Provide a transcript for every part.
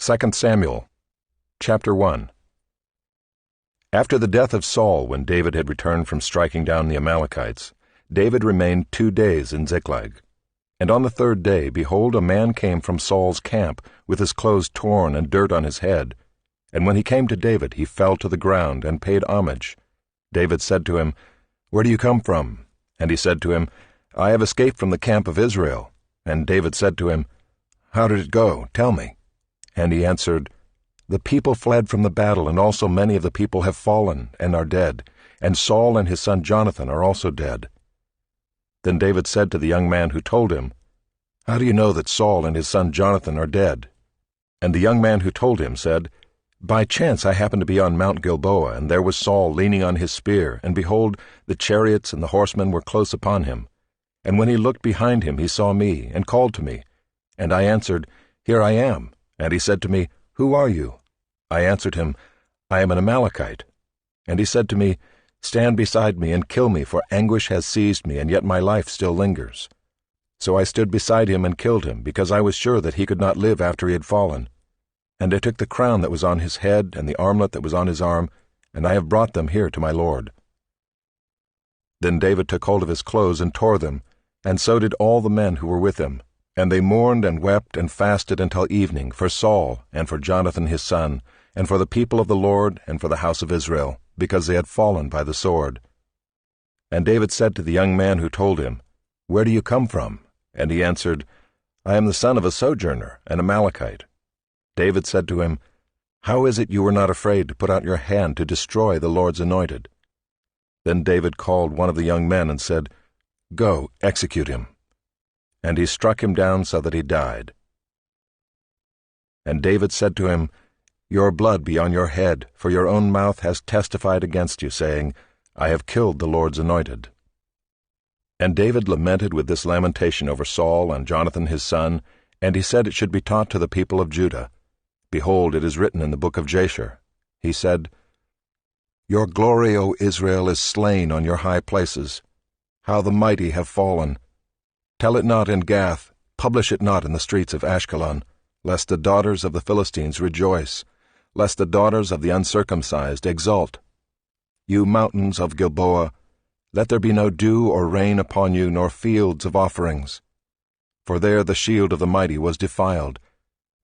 2 Samuel, chapter 1. After the death of Saul, when David had returned from striking down the Amalekites, David remained 2 days in Ziklag. And on the 3rd day, behold, a man came from Saul's camp, with his clothes torn and dirt on his head. And when he came to David, he fell to the ground and paid homage. David said to him, "Where do you come from?" And he said to him, "I have escaped from the camp of Israel." And David said to him, "How did it go? Tell me." And he answered, "The people fled from the battle, and also many of the people have fallen and are dead, and Saul and his son Jonathan are also dead." Then David said to the young man who told him, "How do you know that Saul and his son Jonathan are dead?" And the young man who told him said, "By chance I happened to be on Mount Gilboa, and there was Saul leaning on his spear, and behold, the chariots and the horsemen were close upon him. And when he looked behind him, he saw me, and called to me. And I answered, 'Here I am.' And he said to me, 'Who are you?' I answered him, 'I am an Amalekite.' And he said to me, 'Stand beside me and kill me, for anguish has seized me, and yet my life still lingers.' So I stood beside him and killed him, because I was sure that he could not live after he had fallen. And I took the crown that was on his head and the armlet that was on his arm, and I have brought them here to my lord." Then David took hold of his clothes and tore them, and so did all the men who were with him. And they mourned and wept and fasted until evening for Saul and for Jonathan his son, and for the people of the Lord and for the house of Israel, because they had fallen by the sword. And David said to the young man who told him, "Where do you come from?" And he answered, "I am the son of a sojourner, an Amalekite." David said to him, "How is it you were not afraid to put out your hand to destroy the Lord's anointed?" Then David called one of the young men and said, "Go, execute him." And he struck him down so that he died. And David said to him, "Your blood be on your head, for your own mouth has testified against you, saying, 'I have killed the Lord's anointed.'" And David lamented with this lamentation over Saul and Jonathan his son, and he said it should be taught to the people of Judah. Behold, it is written in the book of Jasher. He said, "Your glory, O Israel, is slain on your high places. How the mighty have fallen! Tell it not in Gath, publish it not in the streets of Ashkelon, lest the daughters of the Philistines rejoice, lest the daughters of the uncircumcised exult. You mountains of Gilboa, let there be no dew or rain upon you, nor fields of offerings. For there the shield of the mighty was defiled,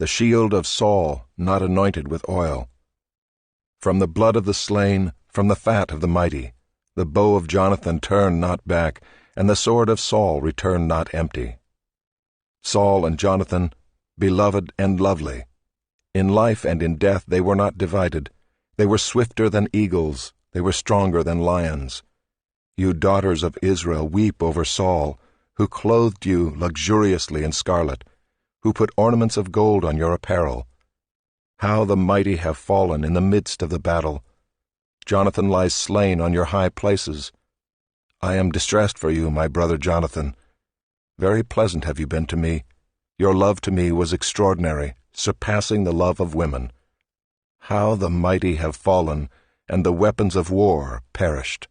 the shield of Saul not anointed with oil. From the blood of the slain, from the fat of the mighty, the bow of Jonathan turned not back, and the sword of Saul returned not empty. Saul and Jonathan, beloved and lovely. In life and in death they were not divided. They were swifter than eagles, they were stronger than lions. You daughters of Israel, weep over Saul, who clothed you luxuriously in scarlet, who put ornaments of gold on your apparel. How the mighty have fallen in the midst of the battle! Jonathan lies slain on your high places. I am distressed for you, my brother Jonathan. Very pleasant have you been to me. Your love to me was extraordinary, surpassing the love of women. How the mighty have fallen, and the weapons of war perished."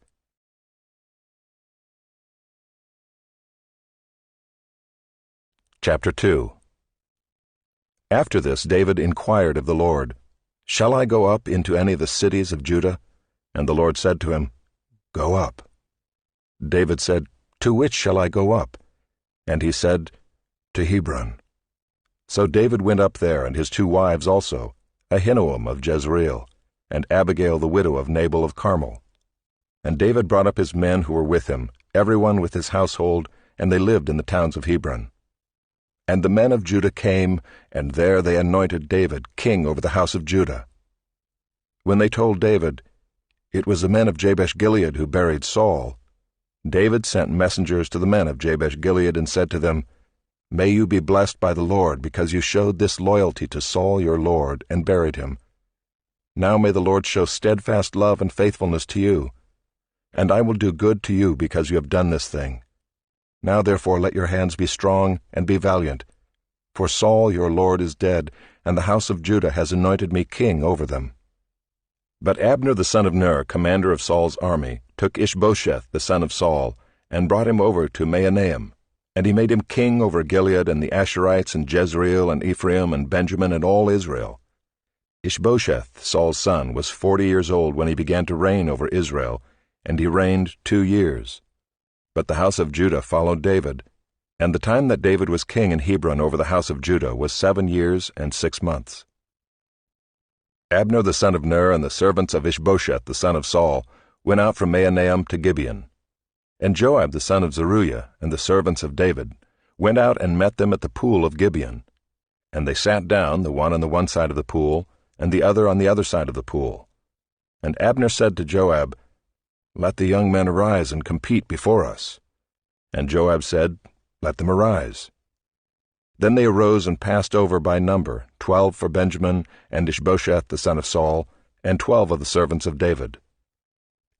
Chapter 2. After this David inquired of the Lord, "Shall I go up into any of the cities of Judah?" And the Lord said to him, "Go up." David said, "To which shall I go up?" And he said, "To Hebron." So David went up there, and his 2 wives also, Ahinoam of Jezreel, and Abigail the widow of Nabal of Carmel. And David brought up his men who were with him, every one with his household, and they lived in the towns of Hebron. And the men of Judah came, and there they anointed David king over the house of Judah. When they told David, "It was the men of Jabesh-Gilead who buried Saul," David sent messengers to the men of Jabesh-Gilead and said to them, "May you be blessed by the Lord, because you showed this loyalty to Saul your lord, and buried him. Now may the Lord show steadfast love and faithfulness to you, and I will do good to you because you have done this thing. Now therefore let your hands be strong, and be valiant. For Saul your lord is dead, and the house of Judah has anointed me king over them." But Abner the son of Ner, commander of Saul's army, took Ishbosheth the son of Saul, and brought him over to Mahanaim. And he made him king over Gilead and the Asherites and Jezreel and Ephraim and Benjamin and all Israel. Ishbosheth, Saul's son, was 40 years old when he began to reign over Israel, and he reigned 2 years. But the house of Judah followed David, and the time that David was king in Hebron over the house of Judah was 7 years and 6 months. Abner the son of Ner and the servants of Ishbosheth the son of Saul went out from Mahanaim to Gibeon. And Joab the son of Zeruiah and the servants of David went out and met them at the pool of Gibeon. And they sat down, the one on the one side of the pool, and the other on the other side of the pool. And Abner said to Joab, "Let the young men arise and compete before us." And Joab said, "Let them arise." Then they arose and passed over by number, 12 for Benjamin and Ishbosheth the son of Saul, and 12 of the servants of David.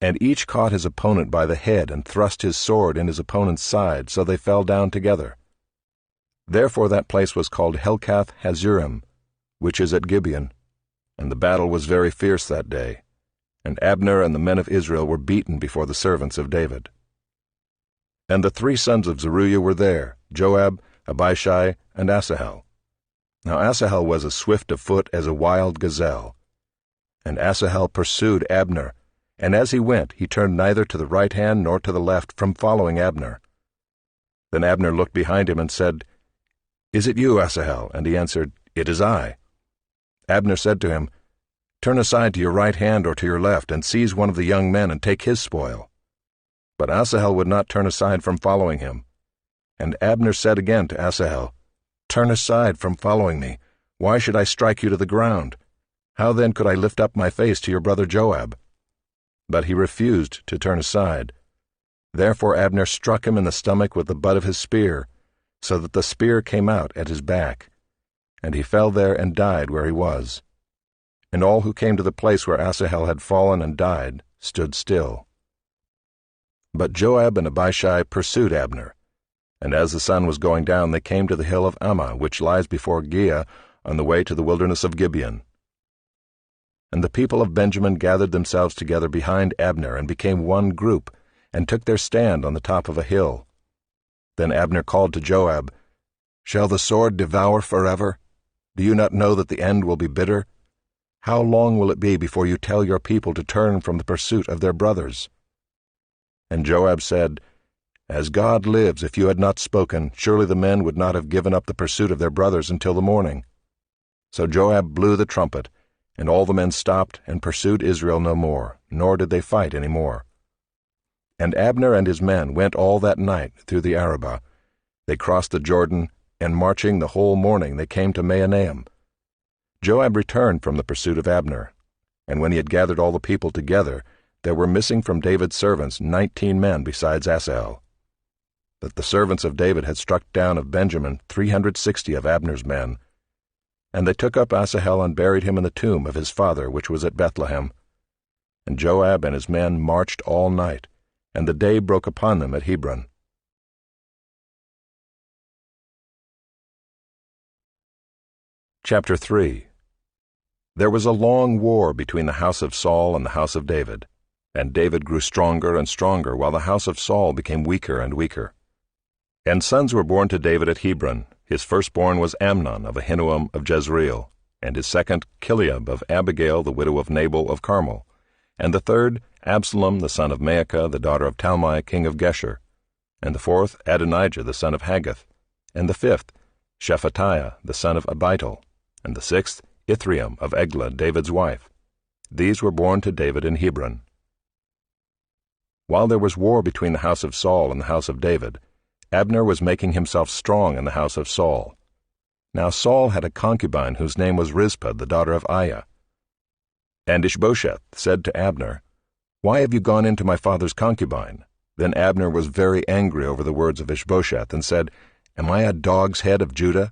And each caught his opponent by the head and thrust his sword in his opponent's side, so they fell down together. Therefore that place was called Helkath Hazurim, which is at Gibeon. And the battle was very fierce that day, and Abner and the men of Israel were beaten before the servants of David. And the 3 sons of Zeruiah were there, Joab, Abishai, and Asahel. Now Asahel was as swift of foot as a wild gazelle. And Asahel pursued Abner, and as he went, he turned neither to the right hand nor to the left from following Abner. Then Abner looked behind him and said, "Is it you, Asahel?" And he answered, "It is I." Abner said to him, "Turn aside to your right hand or to your left, and seize one of the young men and take his spoil." But Asahel would not turn aside from following him. And Abner said again to Asahel, "Turn aside from following me. Why should I strike you to the ground? How then could I lift up my face to your brother Joab?" But he refused to turn aside. Therefore Abner struck him in the stomach with the butt of his spear, so that the spear came out at his back. And he fell there and died where he was. And all who came to the place where Asahel had fallen and died stood still. But Joab and Abishai pursued Abner. And as the sun was going down, they came to the hill of Ammah, which lies before Giah, on the way to the wilderness of Gibeon. And the people of Benjamin gathered themselves together behind Abner, and became one group, and took their stand on the top of a hill. Then Abner called to Joab, "Shall the sword devour forever? Do you not know that the end will be bitter? How long will it be before you tell your people to turn from the pursuit of their brothers?" And Joab said, "As God lives, if you had not spoken, surely the men would not have given up the pursuit of their brothers until the morning." So Joab blew the trumpet, and all the men stopped and pursued Israel no more, nor did they fight any more. And Abner and his men went all that night through the Arabah. They crossed the Jordan, and marching the whole morning they came to Mahanaim. Joab returned from the pursuit of Abner, and when he had gathered all the people together, there were missing from David's servants 19 men besides Asahel. But the servants of David had struck down of Benjamin 360 of Abner's men. And they took up Asahel and buried him in the tomb of his father, which was at Bethlehem. And Joab and his men marched all night, and the day broke upon them at Hebron. Chapter 3. There was a long war between the house of Saul and the house of David, and David grew stronger and stronger, while the house of Saul became weaker and weaker. And sons were born to David at Hebron. His firstborn was Amnon of Ahinoam of Jezreel, and his second Chileab of Abigail the widow of Nabal of Carmel, and the third Absalom the son of Maacah the daughter of Talmai king of Geshur, and the fourth Adonijah the son of Haggith, and the fifth Shephatiah the son of Abital, and the sixth Ithream of Eglah David's wife. These were born to David in Hebron. While there was war between the house of Saul and the house of David, Abner was making himself strong in the house of Saul. Now Saul had a concubine whose name was Rizpah, the daughter of Aiah. And Ishbosheth said to Abner, "Why have you gone into my father's concubine?" Then Abner was very angry over the words of Ishbosheth, and said, "Am I a dog's head of Judah?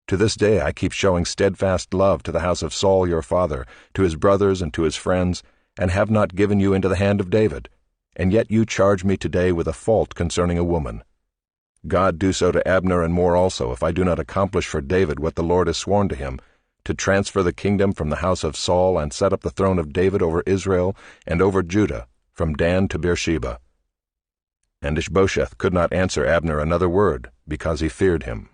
To this day I keep showing steadfast love to the house of Saul your father, to his brothers and to his friends, and have not given you into the hand of David. And yet you charge me today with a fault concerning a woman. God do so to Abner and more also, if I do not accomplish for David what the Lord has sworn to him, to transfer the kingdom from the house of Saul and set up the throne of David over Israel and over Judah, from Dan to Beersheba." And Ishbosheth could not answer Abner another word, because he feared him.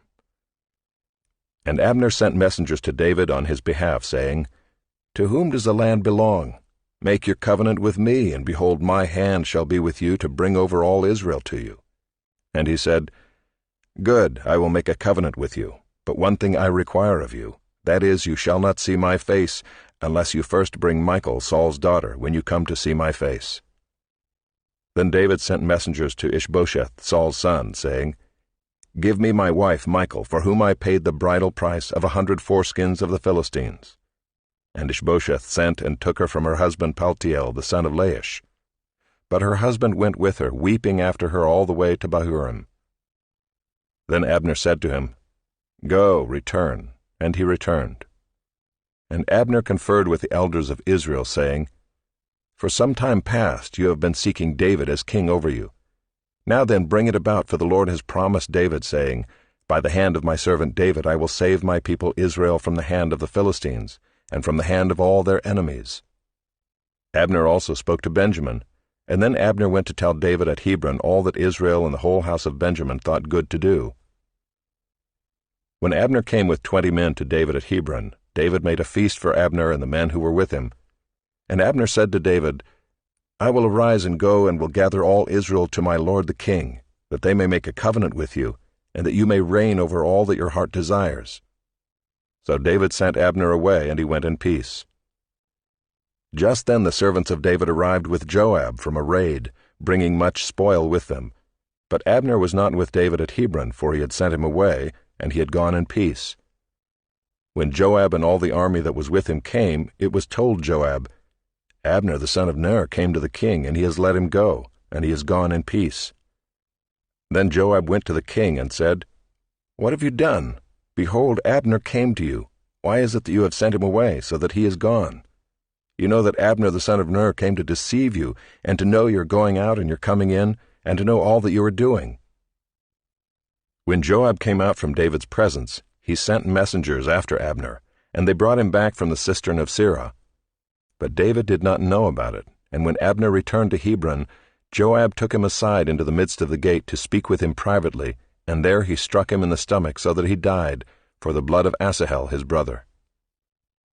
And Abner sent messengers to David on his behalf, saying, To whom does the land belong? Make your covenant with me, and behold, my hand shall be with you to bring over all Israel to you. And he said, Good, I will make a covenant with you, but one thing I require of you, that is, you shall not see my face, unless you first bring Michal, Saul's daughter, when you come to see my face. Then David sent messengers to Ishbosheth, Saul's son, saying, Give me my wife Michal, for whom I paid the bridal price of 100 foreskins of the Philistines. And Ishbosheth sent and took her from her husband Paltiel, the son of Laish. But her husband went with her, weeping after her all the way to Bahurim. Then Abner said to him, Go, return. And he returned. And Abner conferred with the elders of Israel, saying, For some time past you have been seeking David as king over you. Now then bring it about, for the Lord has promised David, saying, By the hand of my servant David I will save my people Israel from the hand of the Philistines, and from the hand of all their enemies. Abner also spoke to Benjamin, and then Abner went to tell David at Hebron all that Israel and the whole house of Benjamin thought good to do. When Abner came with 20 men to David at Hebron, David made a feast for Abner and the men who were with him. And Abner said to David, I will arise and go and will gather all Israel to my lord the king, that they may make a covenant with you, and that you may reign over all that your heart desires. So David sent Abner away, and he went in peace. Just then the servants of David arrived with Joab from a raid, bringing much spoil with them. But Abner was not with David at Hebron, for he had sent him away, and he had gone in peace. When Joab and all the army that was with him came, it was told Joab, Abner the son of Ner came to the king, and he has let him go, and he has gone in peace. Then Joab went to the king and said, What have you done? Behold, Abner came to you. Why is it that you have sent him away, so that he is gone? You know that Abner the son of Ner came to deceive you, and to know your going out and your coming in, and to know all that you are doing. When Joab came out from David's presence, he sent messengers after Abner, and they brought him back from the cistern of Sirah. But David did not know about it, and when Abner returned to Hebron, Joab took him aside into the midst of the gate to speak with him privately, and there he struck him in the stomach so that he died, for the blood of Asahel his brother.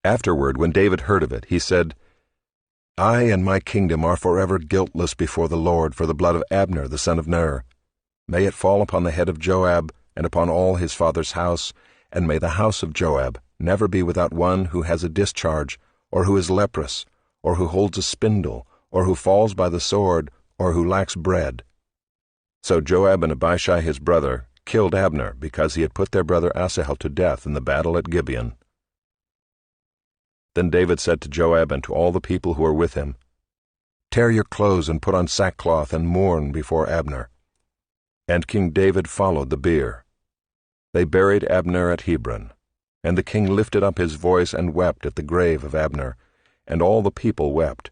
Afterward, when David heard of it, he said, I and my kingdom are forever guiltless before the Lord for the blood of Abner the son of Ner. May it fall upon the head of Joab, and upon all his father's house, and may the house of Joab never be without one who has a discharge, or who is leprous, or who holds a spindle, or who falls by the sword, or who lacks bread. So Joab and Abishai his brother killed Abner, because he had put their brother Asahel to death in the battle at Gibeon. Then David said to Joab and to all the people who were with him, Tear your clothes and put on sackcloth and mourn before Abner. And King David followed the bier. They buried Abner at Hebron. And the king lifted up his voice and wept at the grave of Abner, and all the people wept.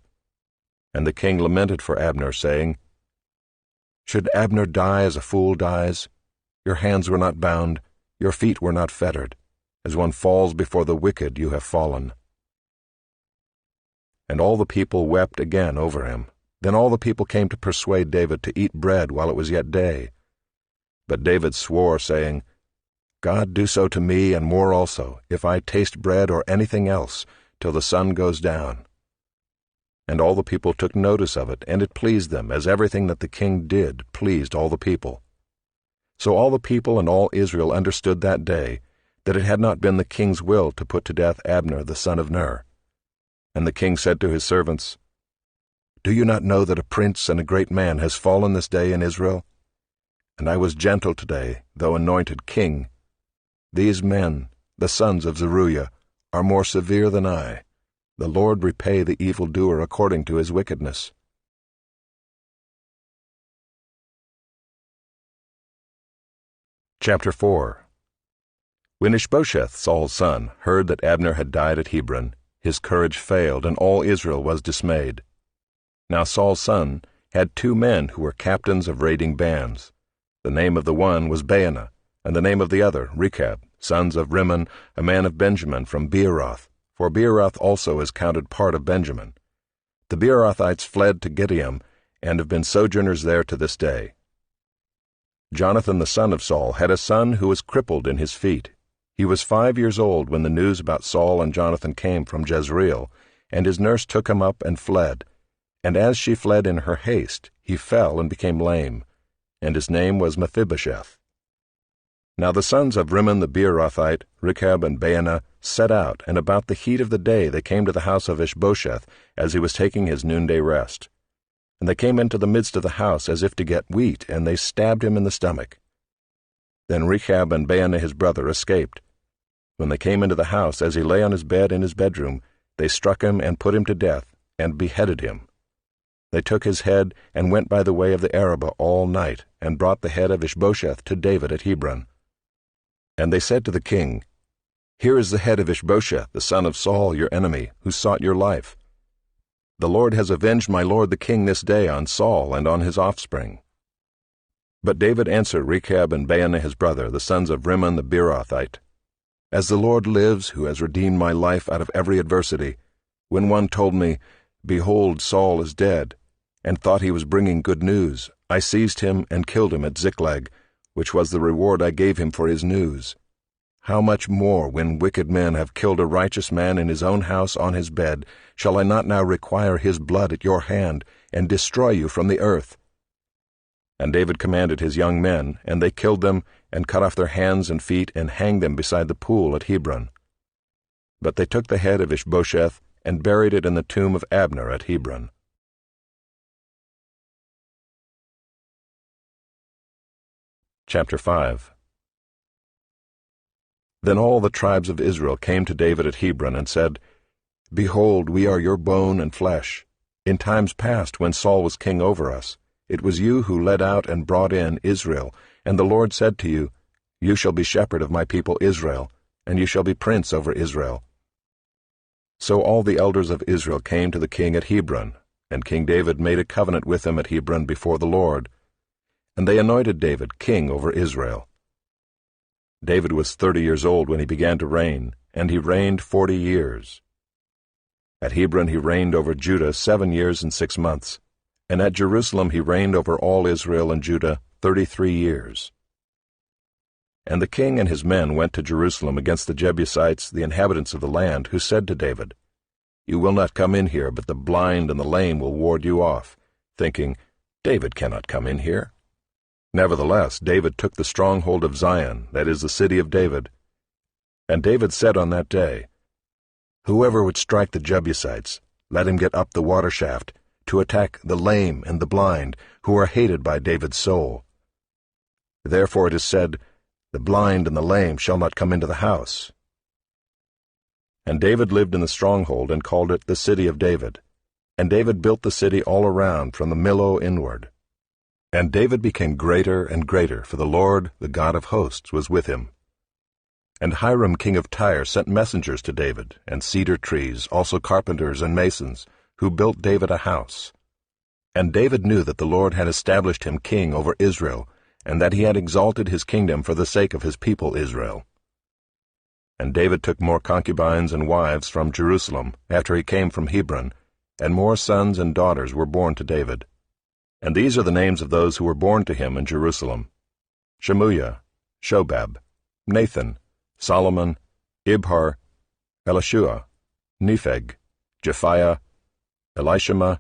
And the king lamented for Abner, saying, Should Abner die as a fool dies? Your hands were not bound, your feet were not fettered. As one falls before the wicked you have fallen. And all the people wept again over him. Then all the people came to persuade David to eat bread while it was yet day. But David swore, saying, God do so to me and more also, if I taste bread or anything else, till the sun goes down. And all the people took notice of it, and it pleased them, as everything that the king did pleased all the people. So all the people and all Israel understood that day that it had not been the king's will to put to death Abner the son of Ner. And the king said to his servants, Do you not know that a prince and a great man has fallen this day in Israel? And I was gentle today, though anointed king. These men, the sons of Zeruiah, are more severe than I. The Lord repay the evildoer according to his wickedness. Chapter 4. When Ishbosheth, Saul's son, heard that Abner had died at Hebron, his courage failed, and all Israel was dismayed. Now Saul's son had 2 men who were captains of raiding bands. The name of the one was Baanah, and the name of the other Rechab, sons of Rimmon, a man of Benjamin from Beeroth, for Beeroth also is counted part of Benjamin. The Beerothites fled to Gideon, and have been sojourners there to this day. Jonathan the son of Saul had a son who was crippled in his feet. He was 5 years old when the news about Saul and Jonathan came from Jezreel, and his nurse took him up and fled. And as she fled in her haste, he fell and became lame, and his name was Mephibosheth. Now the sons of Rimmon the Beerothite, Rechab and Baanah, set out, and about the heat of the day they came to the house of Ishbosheth, as he was taking his noonday rest. And they came into the midst of the house as if to get wheat, and they stabbed him in the stomach. Then Rechab and Baanah his brother escaped. When they came into the house, as he lay on his bed in his bedroom, they struck him and put him to death, and beheaded him. They took his head and went by the way of the Arabah all night, and brought the head of Ishbosheth to David at Hebron. And they said to the king, Here is the head of Ishbosheth, the son of Saul, your enemy, who sought your life. The Lord has avenged my lord the king this day on Saul and on his offspring. But David answered Rechab and Baanah his brother, the sons of Rimmon the Beerothite, As the Lord lives, who has redeemed my life out of every adversity, when one told me, Behold, Saul is dead, and thought he was bringing good news, I seized him and killed him at Ziklag, which was the reward I gave him for his news. How much more, when wicked men have killed a righteous man in his own house on his bed, shall I not now require his blood at your hand, and destroy you from the earth? And David commanded his young men, and they killed them, and cut off their hands and feet, and hanged them beside the pool at Hebron. But they took the head of Ishbosheth, and buried it in the tomb of Abner at Hebron. Chapter 5. Then all the tribes of Israel came to David at Hebron and said, Behold, we are your bone and flesh. In times past, when Saul was king over us, it was you who led out and brought in Israel, and the Lord said to you, You shall be shepherd of my people Israel, and you shall be prince over Israel. So all the elders of Israel came to the king at Hebron, and King David made a covenant with them at Hebron before the Lord. And they anointed David king over Israel. David was 30 years old when he began to reign, and he reigned 40 years. At Hebron he reigned over Judah 7 years and 6 months, and at Jerusalem he reigned over all Israel and Judah 33 years. And the king and his men went to Jerusalem against the Jebusites, the inhabitants of the land, who said to David, You will not come in here, but the blind and the lame will ward you off, thinking, David cannot come in here. Nevertheless, David took the stronghold of Zion, that is, the city of David. And David said on that day, Whoever would strike the Jebusites, let him get up the water shaft, to attack the lame and the blind, who are hated by David's soul. Therefore it is said, The blind and the lame shall not come into the house. And David lived in the stronghold, and called it the city of David. And David built the city all around, from the Millo inward. And David became greater and greater, for the Lord, the God of hosts, was with him. And Hiram king of Tyre sent messengers to David, and cedar trees, also carpenters and masons, who built David a house. And David knew that the Lord had established him king over Israel, and that he had exalted his kingdom for the sake of his people Israel. And David took more concubines and wives from Jerusalem, after he came from Hebron, and more sons and daughters were born to David. And these are the names of those who were born to him in Jerusalem: Shemuiah, Shobab, Nathan, Solomon, Ibhar, Elishua, Nepheg, Japhiah, Elishama,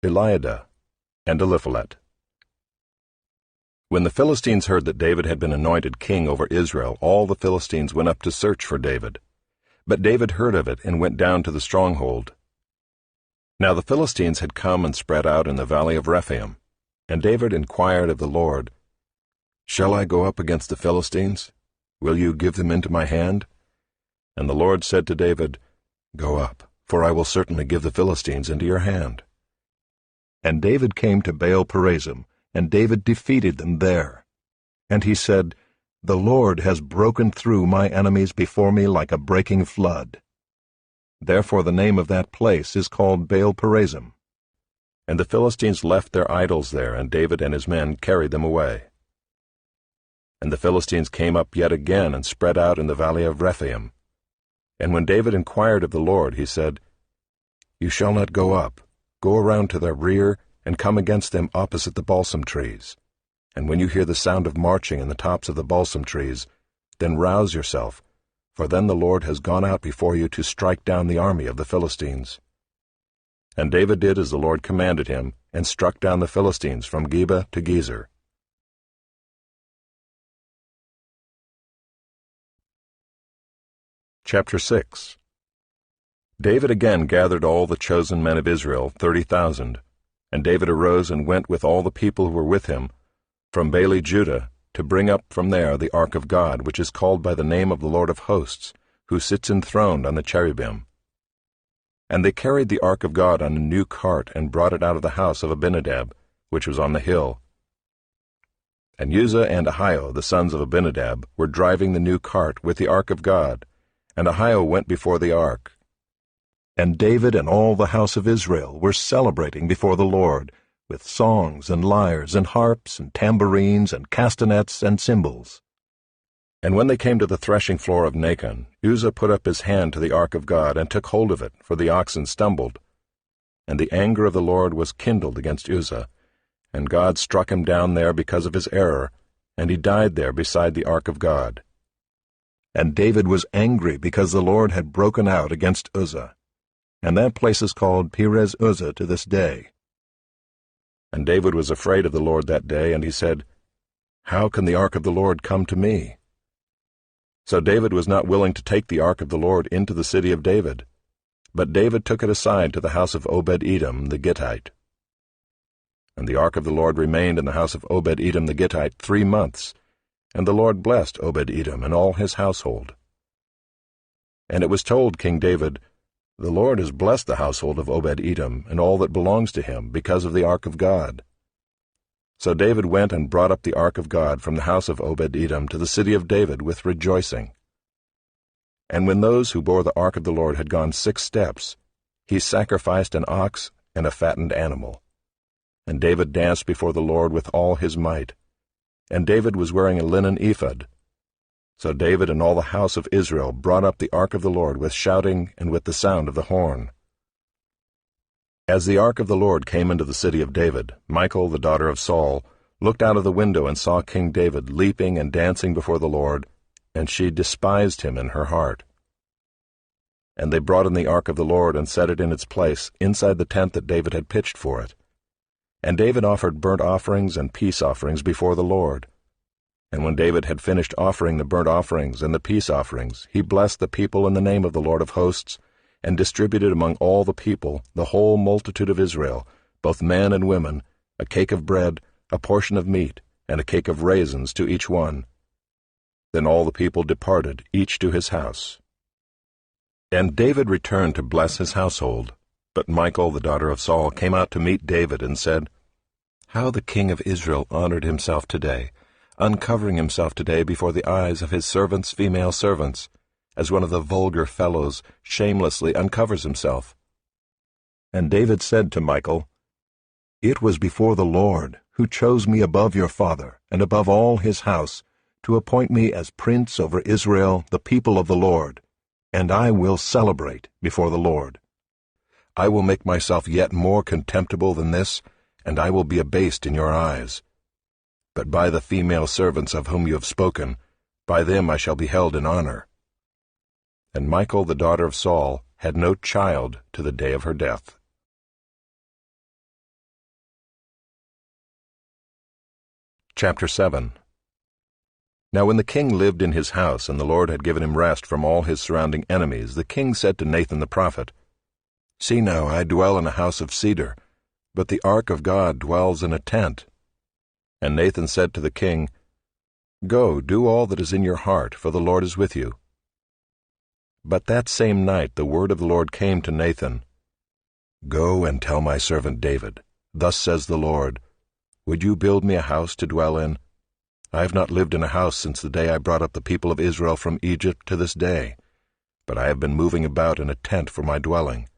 Eliada, and Eliphalet. When the Philistines heard that David had been anointed king over Israel, all the Philistines went up to search for David. But David heard of it and went down to the stronghold. Now the Philistines had come and spread out in the valley of Rephaim, and David inquired of the Lord, Shall I go up against the Philistines? Will you give them into my hand? And the Lord said to David, Go up, for I will certainly give the Philistines into your hand. And David came to Baal-perazim, and David defeated them there. And he said, The Lord has broken through my enemies before me like a breaking flood. Therefore the name of that place is called Baal-perazim. And the Philistines left their idols there, and David and his men carried them away. And the Philistines came up yet again and spread out in the valley of Rephaim. And when David inquired of the Lord, he said, You shall not go up. Go around to their rear, and come against them opposite the balsam trees. And when you hear the sound of marching in the tops of the balsam trees, then rouse yourself, for then the Lord has gone out before you to strike down the army of the Philistines." And David did as the Lord commanded him, and struck down the Philistines from Geba to Gezer. Chapter 6. David again gathered all the chosen men of Israel, 30,000. And David arose and went with all the people who were with him from Baale Judah, to bring up from there the ark of God, which is called by the name of the Lord of hosts, who sits enthroned on the cherubim. And they carried the ark of God on a new cart, and brought it out of the house of Abinadab, which was on the hill. And Uzzah and Ahio, the sons of Abinadab, were driving the new cart with the ark of God, and Ahio went before the ark. And David and all the house of Israel were celebrating before the Lord, with songs and lyres and harps and tambourines and castanets and cymbals. And when they came to the threshing floor of Nacon, Uzzah put up his hand to the ark of God, and took hold of it, for the oxen stumbled. And the anger of the Lord was kindled against Uzzah, and God struck him down there because of his error, and he died there beside the ark of God. And David was angry because the Lord had broken out against Uzzah, and that place is called Perez Uzzah to this day. And David was afraid of the Lord that day, and he said, "How can the ark of the Lord come to me?" So David was not willing to take the ark of the Lord into the city of David, but David took it aside to the house of Obed-Edom the Gittite. And the ark of the Lord remained in the house of Obed-Edom the Gittite 3 months, and the Lord blessed Obed-Edom and all his household. And it was told King David, "The Lord has blessed the household of Obed-Edom and all that belongs to him because of the ark of God." So David went and brought up the ark of God from the house of Obed-Edom to the city of David with rejoicing. And when those who bore the ark of the Lord had gone 6 steps, he sacrificed an ox and a fattened animal. And David danced before the Lord with all his might. And David was wearing a linen ephod. So David and all the house of Israel brought up the ark of the Lord with shouting and with the sound of the horn. As the ark of the Lord came into the city of David, Michal, the daughter of Saul, looked out of the window and saw King David leaping and dancing before the Lord, and she despised him in her heart. And they brought in the ark of the Lord and set it in its place inside the tent that David had pitched for it. And David offered burnt offerings and peace offerings before the Lord. And when David had finished offering the burnt offerings and the peace offerings, he blessed the people in the name of the Lord of hosts, and distributed among all the people, the whole multitude of Israel, both men and women, a cake of bread, a portion of meat, and a cake of raisins to each one. Then all the people departed, each to his house. And David returned to bless his household. But Michal, the daughter of Saul, came out to meet David and said, "How the king of Israel honored himself today, uncovering himself today before the eyes of his servants' female servants, as one of the vulgar fellows shamelessly uncovers himself." And David said to Michal, "It was before the Lord, who chose me above your father, and above all his house, to appoint me as prince over Israel, the people of the Lord, and I will celebrate before the Lord. I will make myself yet more contemptible than this, and I will be abased in your eyes. But by the female servants of whom you have spoken, by them I shall be held in honor." And Michal, the daughter of Saul, had no child to the day of her death. Chapter 7. Now when the king lived in his house, and the Lord had given him rest from all his surrounding enemies, the king said to Nathan the prophet, "See now, I dwell in a house of cedar, but the ark of God dwells in a tent." And Nathan said to the king, "Go, do all that is in your heart, for the Lord is with you." But that same night the word of the Lord came to Nathan, "Go and tell my servant David, Thus says the Lord, Would you build me a house to dwell in? I have not lived in a house since the day I brought up the people of Israel from Egypt to this day, but I have been moving about in a tent for my dwelling.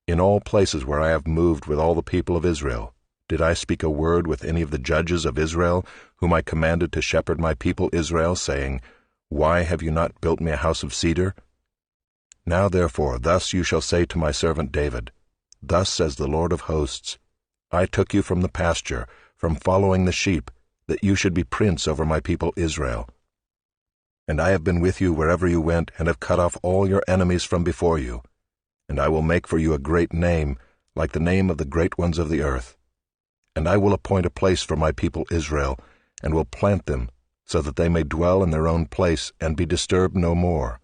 In all places where I have moved with all the people of Israel, did I speak a word with any of the judges of Israel, whom I commanded to shepherd my people Israel, saying, Why have you not built me a house of cedar? Now therefore thus you shall say to my servant David, Thus says the Lord of hosts, I took you from the pasture, from following the sheep, that you should be prince over my people Israel. And I have been with you wherever you went, and have cut off all your enemies from before you. And I will make for you a great name, like the name of the great ones of the earth. And I will appoint a place for my people Israel, and will plant them, so that they may dwell in their own place, and be disturbed no more.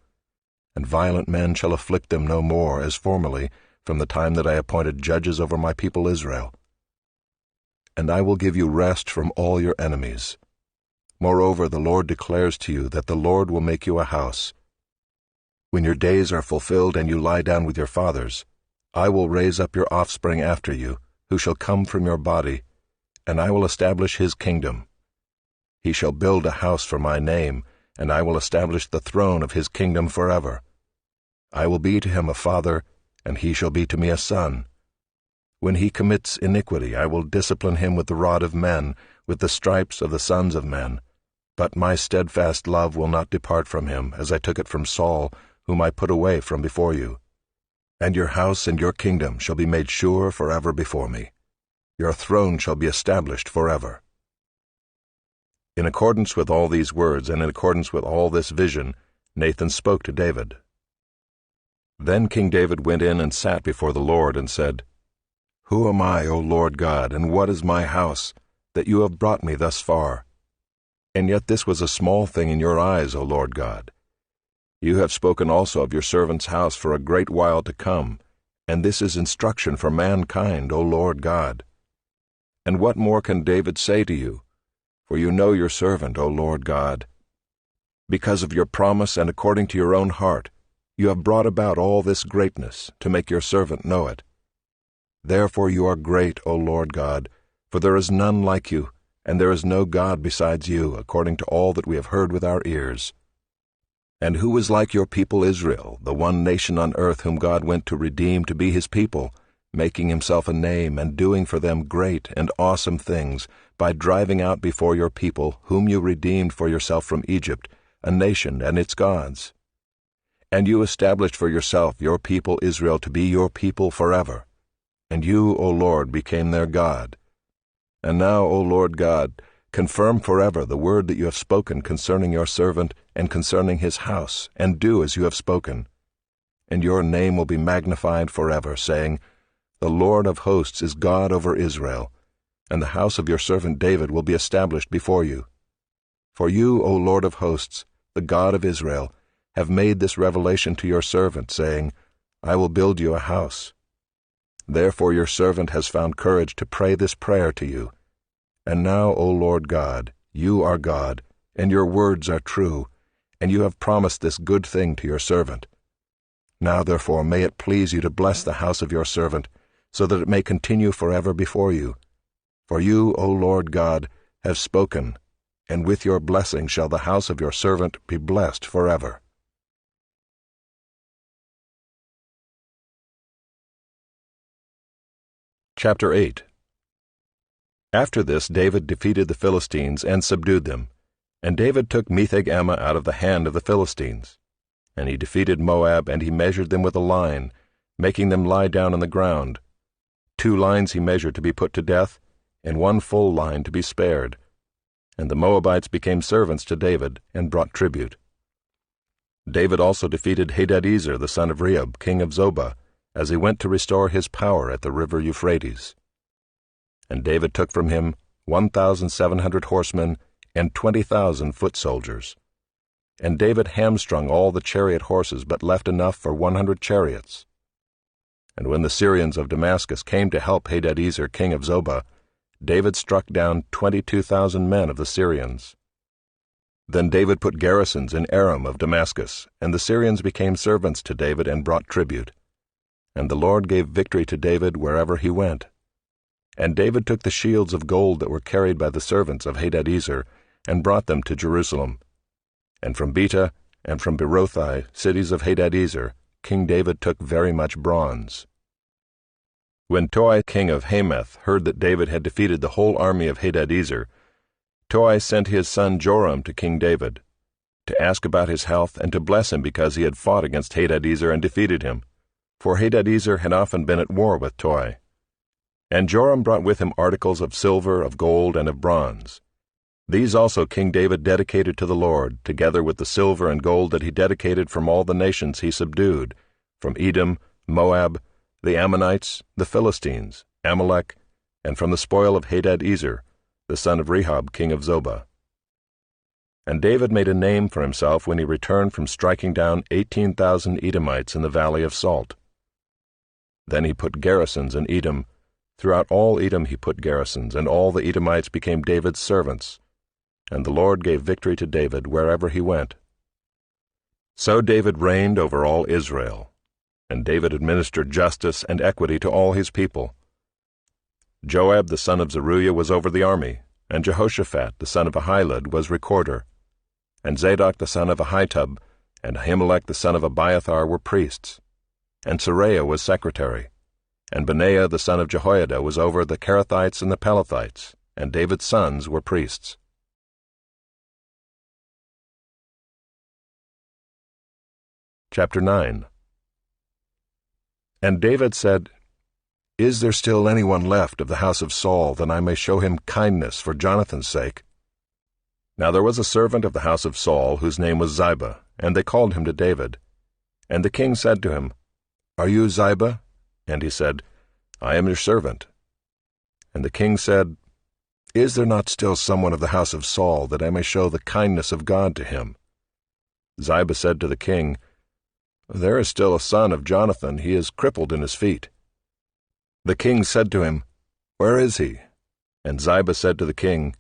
And violent men shall afflict them no more, as formerly, from the time that I appointed judges over my people Israel. And I will give you rest from all your enemies. Moreover, the Lord declares to you that the Lord will make you a house. When your days are fulfilled and you lie down with your fathers, I will raise up your offspring after you, who shall come from your body, and I will establish his kingdom. He shall build a house for my name, and I will establish the throne of his kingdom forever. I will be to him a father, and he shall be to me a son. When he commits iniquity, I will discipline him with the rod of men, with the stripes of the sons of men. But my steadfast love will not depart from him, as I took it from Saul, whom I put away from before you. And your house and your kingdom shall be made sure forever before me. Your throne shall be established forever. In accordance with all these words, and in accordance with all this vision, Nathan spoke to David. Then King David went in and sat before the Lord, and said, Who am I, O Lord God, and what is my house, that you have brought me thus far? And yet this was a small thing in your eyes, O Lord God. You have spoken also of your servant's house for a great while to come, and this is instruction for mankind, O Lord God. And what more can David say to you? For you know your servant, O Lord God. Because of your promise and according to your own heart, you have brought about all this greatness, to make your servant know it. Therefore you are great, O Lord God, for there is none like you, and there is no God besides you, according to all that we have heard with our ears. And who is like your people Israel, the one nation on earth whom God went to redeem to be his people, making himself a name and doing for them great and awesome things, by driving out before your people, whom you redeemed for yourself from Egypt, a nation and its gods? And you established for yourself your people Israel to be your people forever. And you, O Lord, became their God. And now, O Lord God, confirm forever the word that you have spoken concerning your servant and concerning his house, and do as you have spoken. And your name will be magnified forever, saying, The Lord of hosts is God over Israel, and the house of your servant David will be established before you. For you, O Lord of hosts, the God of Israel, have made this revelation to your servant, saying, I will build you a house. Therefore your servant has found courage to pray this prayer to you. And now, O Lord God, you are God, and your words are true, and you have promised this good thing to your servant. Now therefore may it please you to bless the house of your servant, so that it may continue forever before you. For you, O Lord God, have spoken, and with your blessing shall the house of your servant be blessed forever. Chapter 8. After this David defeated the Philistines and subdued them, and David took Metheg-Ammah out of the hand of the Philistines. And he defeated Moab, and he measured them with a line, making them lie down on the ground. 2 lines he measured to be put to death, and 1 full line to be spared. And the Moabites became servants to David, and brought tribute. David also defeated Hadadezer the son of Rehob, king of Zobah, as he went to restore his power at the river Euphrates. And David took from him 1,700 horsemen and 20,000 foot soldiers. And David hamstrung all the chariot horses, but left enough for 100 chariots. And when the Syrians of Damascus came to help Hadadezer king of Zobah, David struck down 22,000 men of the Syrians. Then David put garrisons in Aram of Damascus, and the Syrians became servants to David and brought tribute. And the Lord gave victory to David wherever he went. And David took the shields of gold that were carried by the servants of Hadadezer, and brought them to Jerusalem. And from Betah and from Berothai, cities of Hadadezer, King David took very much bronze. When Toi king of Hamath heard that David had defeated the whole army of Hadadezer, Toi sent his son Joram to King David, to ask about his health and to bless him because he had fought against Hadadezer and defeated him. For Hadadezer had often been at war with Toi. And Joram brought with him articles of silver, of gold, and of bronze. These also King David dedicated to the Lord, together with the silver and gold that he dedicated from all the nations he subdued, from Edom, Moab, the Ammonites, the Philistines, Amalek, and from the spoil of Hadad-ezer, the son of Rehob, king of Zobah. And David made a name for himself when he returned from striking down 18,000 Edomites in the valley of Salt. Then he put garrisons in Edom. Throughout all Edom he put garrisons, and all the Edomites became David's servants. And the Lord gave victory to David wherever he went. So David reigned over all Israel, and David administered justice and equity to all his people. Joab the son of Zeruiah was over the army, and Jehoshaphat the son of Ahilud was recorder, and Zadok the son of Ahitub and Ahimelech the son of Abiathar were priests, and Seraiah was secretary, and Benaiah the son of Jehoiada was over the Kerethites and the Pelethites, and David's sons were priests. Chapter 9. And David said, "Is there still anyone left of the house of Saul, that I may show him kindness for Jonathan's sake?" Now there was a servant of the house of Saul, whose name was Ziba, and they called him to David. And the king said to him, "Are you Ziba?" And he said, "I am your servant." And the king said, "Is there not still someone of the house of Saul, that I may show the kindness of God to him?" Ziba said to the king, "There is still a son of Jonathan, he is crippled in his feet." The king said to him, "Where is he?" And Ziba said to the king,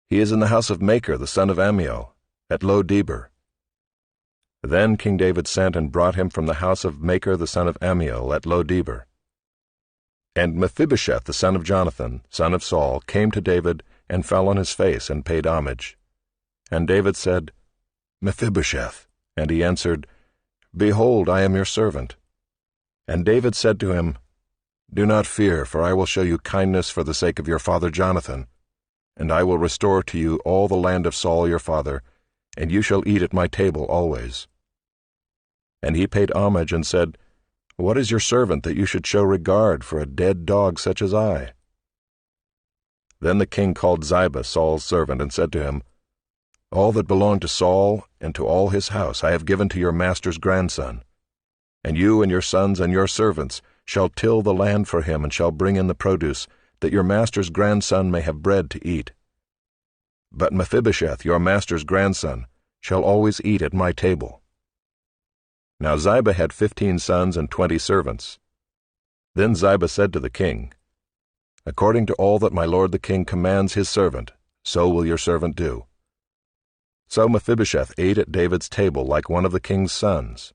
"He is in the house of Machir the son of Ammiel, at Lo-debar." Then King David sent and brought him from the house of Machir the son of Ammiel at Lo-debar. And Mephibosheth the son of Jonathan, son of Saul, came to David and fell on his face and paid homage. And David said, "Mephibosheth." And he answered, "Behold, I am your servant." And David said to him, "Do not fear, for I will show you kindness for the sake of your father Jonathan, and I will restore to you all the land of Saul your father, and you shall eat at my table always." And he paid homage and said, "What is your servant that you should show regard for a dead dog such as I?" Then the king called Ziba, Saul's servant, and said to him, "All that belonged to Saul and to all his house I have given to your master's grandson, and you and your sons and your servants shall till the land for him and shall bring in the produce, that your master's grandson may have bread to eat. But Mephibosheth, your master's grandson, shall always eat at my table." Now Ziba had 15 sons and 20 servants. Then Ziba said to the king, "According to all that my lord the king commands his servant, so will your servant do." So Mephibosheth ate at David's table like one of the king's sons.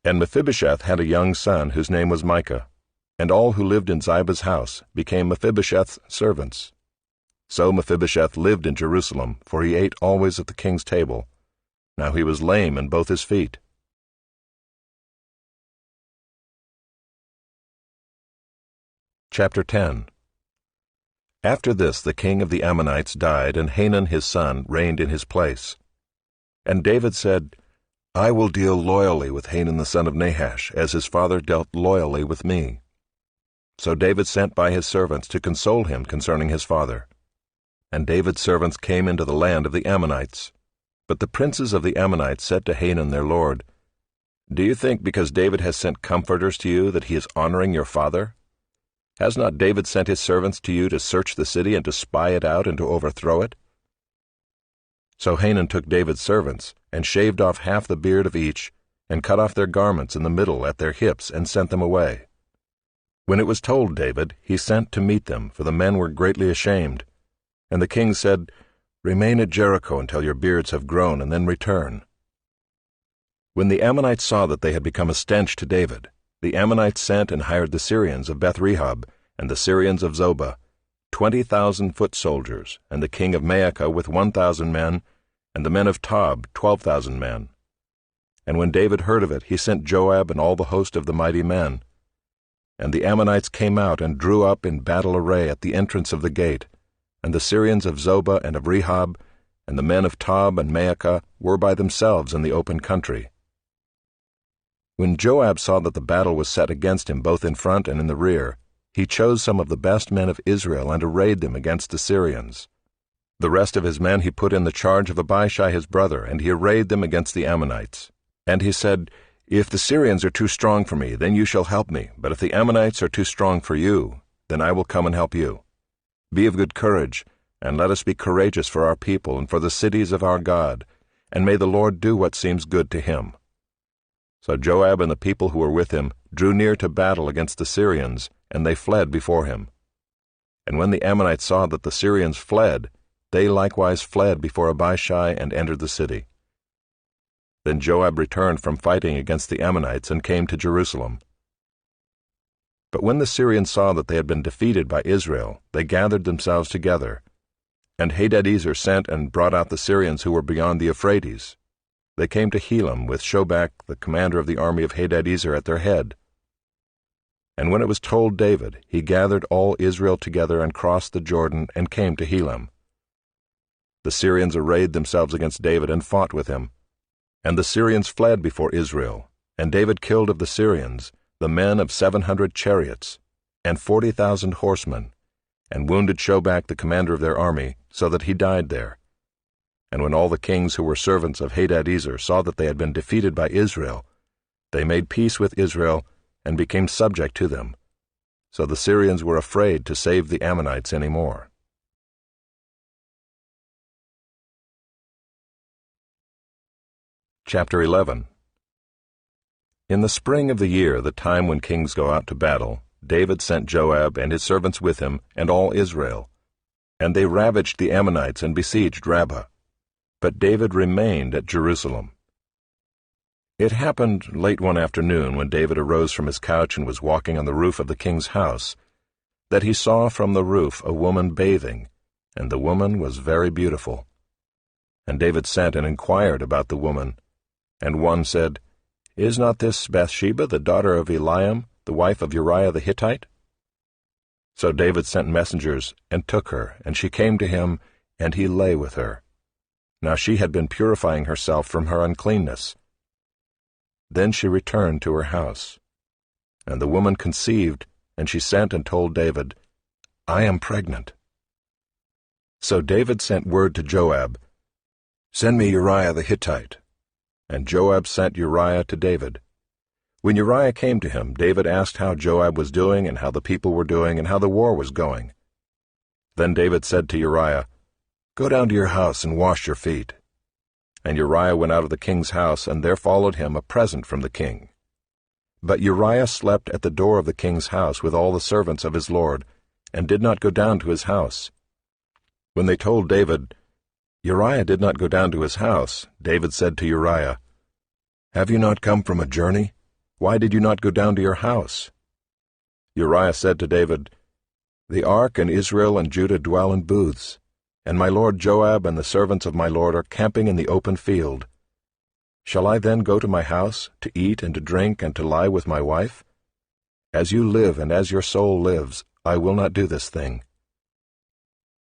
And Mephibosheth had a young son whose name was Micah, and all who lived in Ziba's house became Mephibosheth's servants. So Mephibosheth lived in Jerusalem, for he ate always at the king's table. Now he was lame in both his feet. Chapter 10. After this the king of the Ammonites died, and Hanun his son reigned in his place. And David said, "I will deal loyally with Hanun the son of Nahash, as his father dealt loyally with me." So David sent by his servants to console him concerning his father. And David's servants came into the land of the Ammonites. But the princes of the Ammonites said to Hanun their lord, "Do you think because David has sent comforters to you that he is honoring your father? Has not David sent his servants to you to search the city and to spy it out and to overthrow it?" So Hanun took David's servants, and shaved off half the beard of each, and cut off their garments in the middle at their hips, and sent them away. When it was told David, he sent to meet them, for the men were greatly ashamed. And the king said, "Remain at Jericho until your beards have grown, and then return." When the Ammonites saw that they had become a stench to David, the Ammonites sent and hired the Syrians of Beth-rehob and the Syrians of Zobah, 20,000 foot soldiers, and the king of Maacah with 1,000 men, and the men of Tob 12,000 men. And when David heard of it, he sent Joab and all the host of the mighty men. And the Ammonites came out and drew up in battle array at the entrance of the gate, and the Syrians of Zobah and of Rehob, and the men of Tob and Maacah were by themselves in the open country. When Joab saw that the battle was set against him both in front and in the rear, he chose some of the best men of Israel and arrayed them against the Syrians. The rest of his men he put in the charge of Abishai his brother, and he arrayed them against the Ammonites. And he said, "If the Syrians are too strong for me, then you shall help me. But if the Ammonites are too strong for you, then I will come and help you. Be of good courage, and let us be courageous for our people and for the cities of our God, and may the Lord do what seems good to him." So Joab and the people who were with him drew near to battle against the Syrians, and they fled before him. And when the Ammonites saw that the Syrians fled, they likewise fled before Abishai and entered the city. Then Joab returned from fighting against the Ammonites and came to Jerusalem. But when the Syrians saw that they had been defeated by Israel, they gathered themselves together. And Hadadezer sent and brought out the Syrians who were beyond the Euphrates. They came to Helam with Shobach, the commander of the army of Hadadezer, at their head. And when it was told David, he gathered all Israel together and crossed the Jordan and came to Helam. The Syrians arrayed themselves against David and fought with him. And the Syrians fled before Israel, and David killed of the Syrians the men of 700 chariots, and 40,000 horsemen, and wounded Shobach the commander of their army, so that he died there. And when all the kings who were servants of Hadadezer saw that they had been defeated by Israel, they made peace with Israel and became subject to them. So the Syrians were afraid to save the Ammonites any more. Chapter 11. In the spring of the year, the time when kings go out to battle, David sent Joab and his servants with him and all Israel. And they ravaged the Ammonites and besieged Rabbah. But David remained at Jerusalem. It happened late one afternoon, when David arose from his couch and was walking on the roof of the king's house, that he saw from the roof a woman bathing, and the woman was very beautiful. And David sent and inquired about the woman. And one said, "Is not this Bathsheba, the daughter of Eliam, the wife of Uriah the Hittite?" So David sent messengers, and took her, and she came to him, and he lay with her. Now she had been purifying herself from her uncleanness. Then she returned to her house. And the woman conceived, and she sent and told David, "I am pregnant." So David sent word to Joab, "Send me Uriah the Hittite." And Joab sent Uriah to David. When Uriah came to him, David asked how Joab was doing, and how the people were doing, and how the war was going. Then David said to Uriah, "Go down to your house and wash your feet." And Uriah went out of the king's house, and there followed him a present from the king. But Uriah slept at the door of the king's house with all the servants of his lord, and did not go down to his house. When they told David, "Uriah did not go down to his house," David said to Uriah, "Have you not come from a journey? Why did you not go down to your house?" Uriah said to David, "The ark and Israel and Judah dwell in booths, and my lord Joab and the servants of my lord are camping in the open field. Shall I then go to my house, to eat and to drink and to lie with my wife? As you live and as your soul lives, I will not do this thing."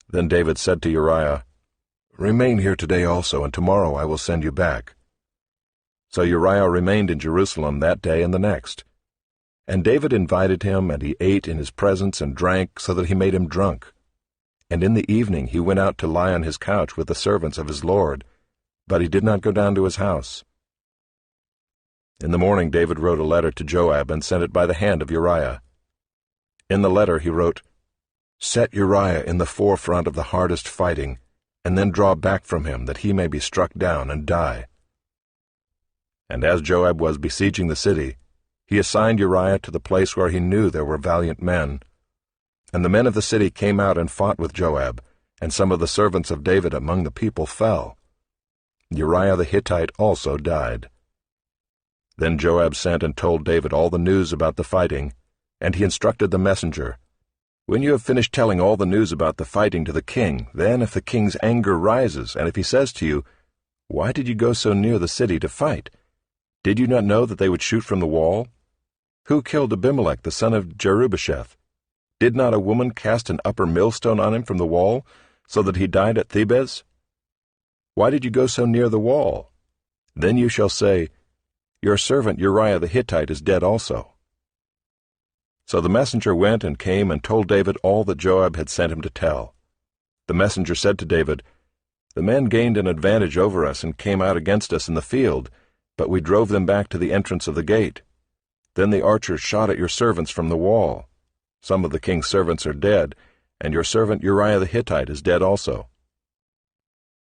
Then David said to Uriah, "Remain here today also, and tomorrow I will send you back." So Uriah remained in Jerusalem that day and the next. And David invited him, and he ate in his presence and drank, so that he made him drunk. And in the evening he went out to lie on his couch with the servants of his lord, but he did not go down to his house. In the morning David wrote a letter to Joab and sent it by the hand of Uriah. In the letter he wrote, "Set Uriah in the forefront of the hardest fighting, and then draw back from him, that he may be struck down and die." And as Joab was besieging the city, he assigned Uriah to the place where he knew there were valiant men. And the men of the city came out and fought with Joab, and some of the servants of David among the people fell. Uriah the Hittite also died. Then Joab sent and told David all the news about the fighting, and he instructed the messenger, "When you have finished telling all the news about the fighting to the king, then if the king's anger rises, and if he says to you, 'Why did you go so near the city to fight? Did you not know that they would shoot from the wall? Who killed Abimelech the son of Jerubbesheth? Did not a woman cast an upper millstone on him from the wall, so that he died at Thebez? Why did you go so near the wall?' Then you shall say, 'Your servant Uriah the Hittite is dead also.'" So the messenger went and came and told David all that Joab had sent him to tell. The messenger said to David, "The men gained an advantage over us and came out against us in the field, but we drove them back to the entrance of the gate. Then the archers shot at your servants from the wall. Some of the king's servants are dead, and your servant Uriah the Hittite is dead also."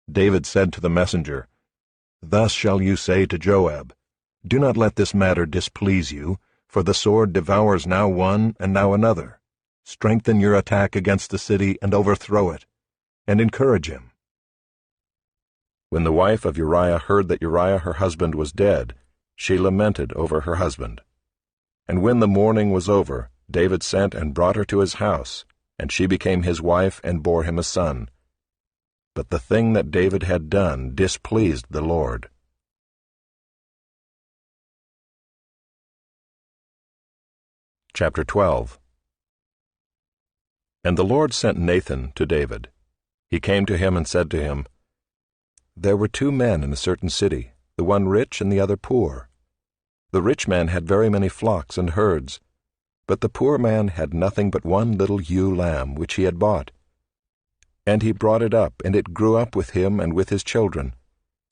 David said to the messenger, "Thus shall you say to Joab, Do not let this matter displease you, for the sword devours now one and now another. Strengthen your attack against the city and overthrow it, and encourage him." When the wife of Uriah heard that Uriah her husband was dead, she lamented over her husband. And when the mourning was over, David sent and brought her to his house, and she became his wife and bore him a son. But the thing that David had done displeased the Lord. Chapter 12. And the Lord sent Nathan to David. He came to him and said to him, "There were 2 men in a certain city, the one rich and the other poor. The rich man had very many flocks and herds, but the poor man had nothing but one little ewe lamb which he had bought. And he brought it up, and it grew up with him and with his children.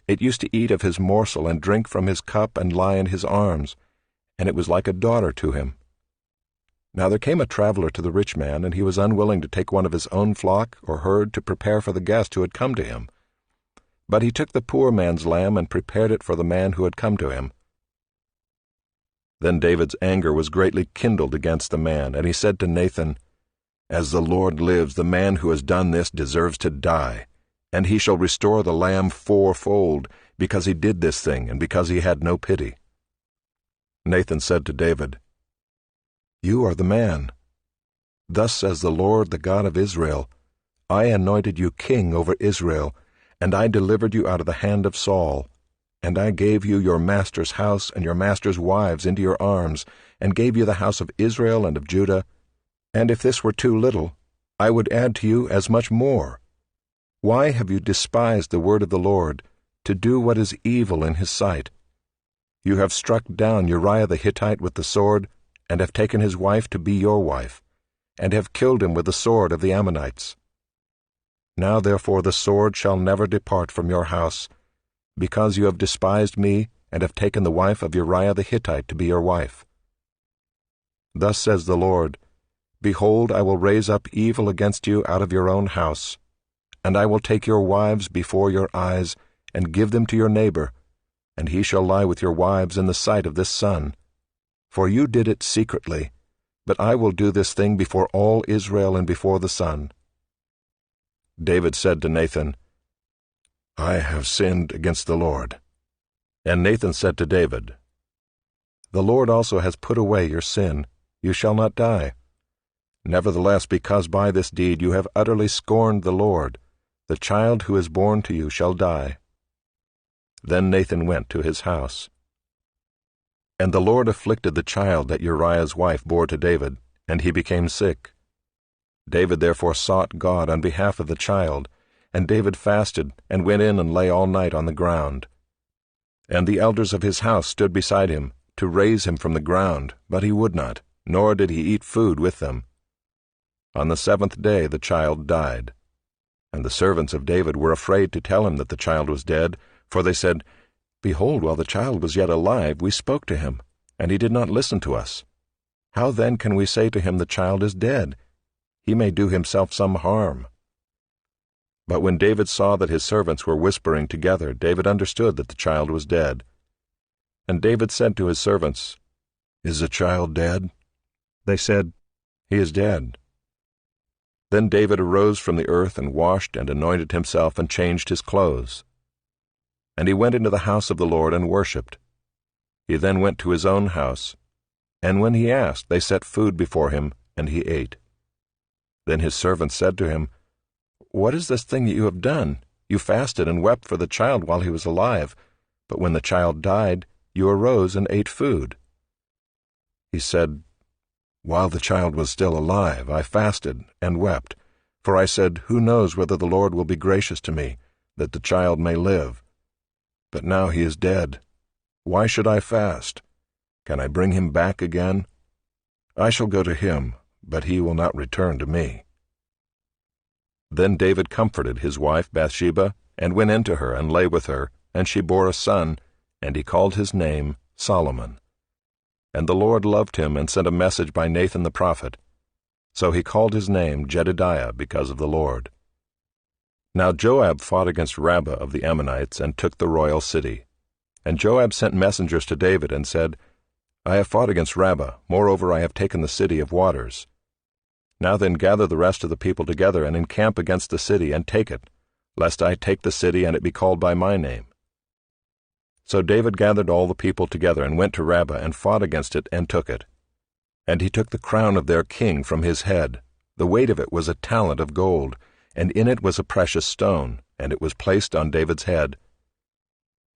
It used to eat of his morsel and drink from his cup and lie in his arms, and it was like a daughter to him. Now there came a traveler to the rich man, and he was unwilling to take one of his own flock or herd to prepare for the guest who had come to him. But he took the poor man's lamb and prepared it for the man who had come to him. Then David's anger was greatly kindled against the man, and he said to Nathan, As the Lord lives, the man who has done this deserves to die, and he shall restore the lamb 4-fold, because he did this thing, and because he had no pity." Nathan said to David, "You are the man. Thus says the Lord, the God of Israel, I anointed you king over Israel, and I delivered you out of the hand of Saul, and I gave you your master's house and your master's wives into your arms, and gave you the house of Israel and of Judah. And if this were too little, I would add to you as much more. Why have you despised the word of the Lord, to do what is evil in his sight? You have struck down Uriah the Hittite with the sword, and have taken his wife to be your wife, and have killed him with the sword of the Ammonites. Now therefore the sword shall never depart from your house, because you have despised me, and have taken the wife of Uriah the Hittite to be your wife. Thus says the Lord, Behold, I will raise up evil against you out of your own house, and I will take your wives before your eyes, and give them to your neighbor, and he shall lie with your wives in the sight of this sun. For you did it secretly, but I will do this thing before all Israel and before the sun." David said to Nathan, "I have sinned against the Lord." And Nathan said to David, "The Lord also has put away your sin. You shall not die. Nevertheless, because by this deed you have utterly scorned the Lord, the child who is born to you shall die." Then Nathan went to his house. And the Lord afflicted the child that Uriah's wife bore to David, and he became sick. David therefore sought God on behalf of the child, and David fasted, and went in and lay all night on the ground. And the elders of his house stood beside him, to raise him from the ground, but he would not, nor did he eat food with them. On the 7th day the child died. And the servants of David were afraid to tell him that the child was dead, for they said, Behold, while the child was yet alive, we spoke to him, and he did not listen to us. How then can we say to him, The child is dead? He may do himself some harm. But when David saw that his servants were whispering together, David understood that the child was dead. And David said to his servants, Is the child dead? They said, He is dead. Then David arose from the earth and washed and anointed himself and changed his clothes. And he went into the house of the Lord and worshipped. He then went to his own house, and when he asked, they set food before him, and he ate. Then his servants said to him, What is this thing that you have done? You fasted and wept for the child while he was alive, but when the child died, you arose and ate food. He said, While the child was still alive, I fasted and wept, for I said, Who knows whether the Lord will be gracious to me, that the child may live? But now he is dead. Why should I fast? Can I bring him back again? I shall go to him, but he will not return to me." Then David comforted his wife Bathsheba, and went in to her, and lay with her, and she bore a son, and he called his name Solomon. And the Lord loved him, and sent a message by Nathan the prophet. So he called his name Jedidiah, because of the Lord. Now Joab fought against Rabbah of the Ammonites, and took the royal city. And Joab sent messengers to David, and said, I have fought against Rabbah, moreover I have taken the city of waters. Now then gather the rest of the people together, and encamp against the city, and take it, lest I take the city, and it be called by my name. So David gathered all the people together, and went to Rabbah, and fought against it, and took it. And he took the crown of their king from his head. The weight of it was a talent of gold, and in it was a precious stone, and it was placed on David's head.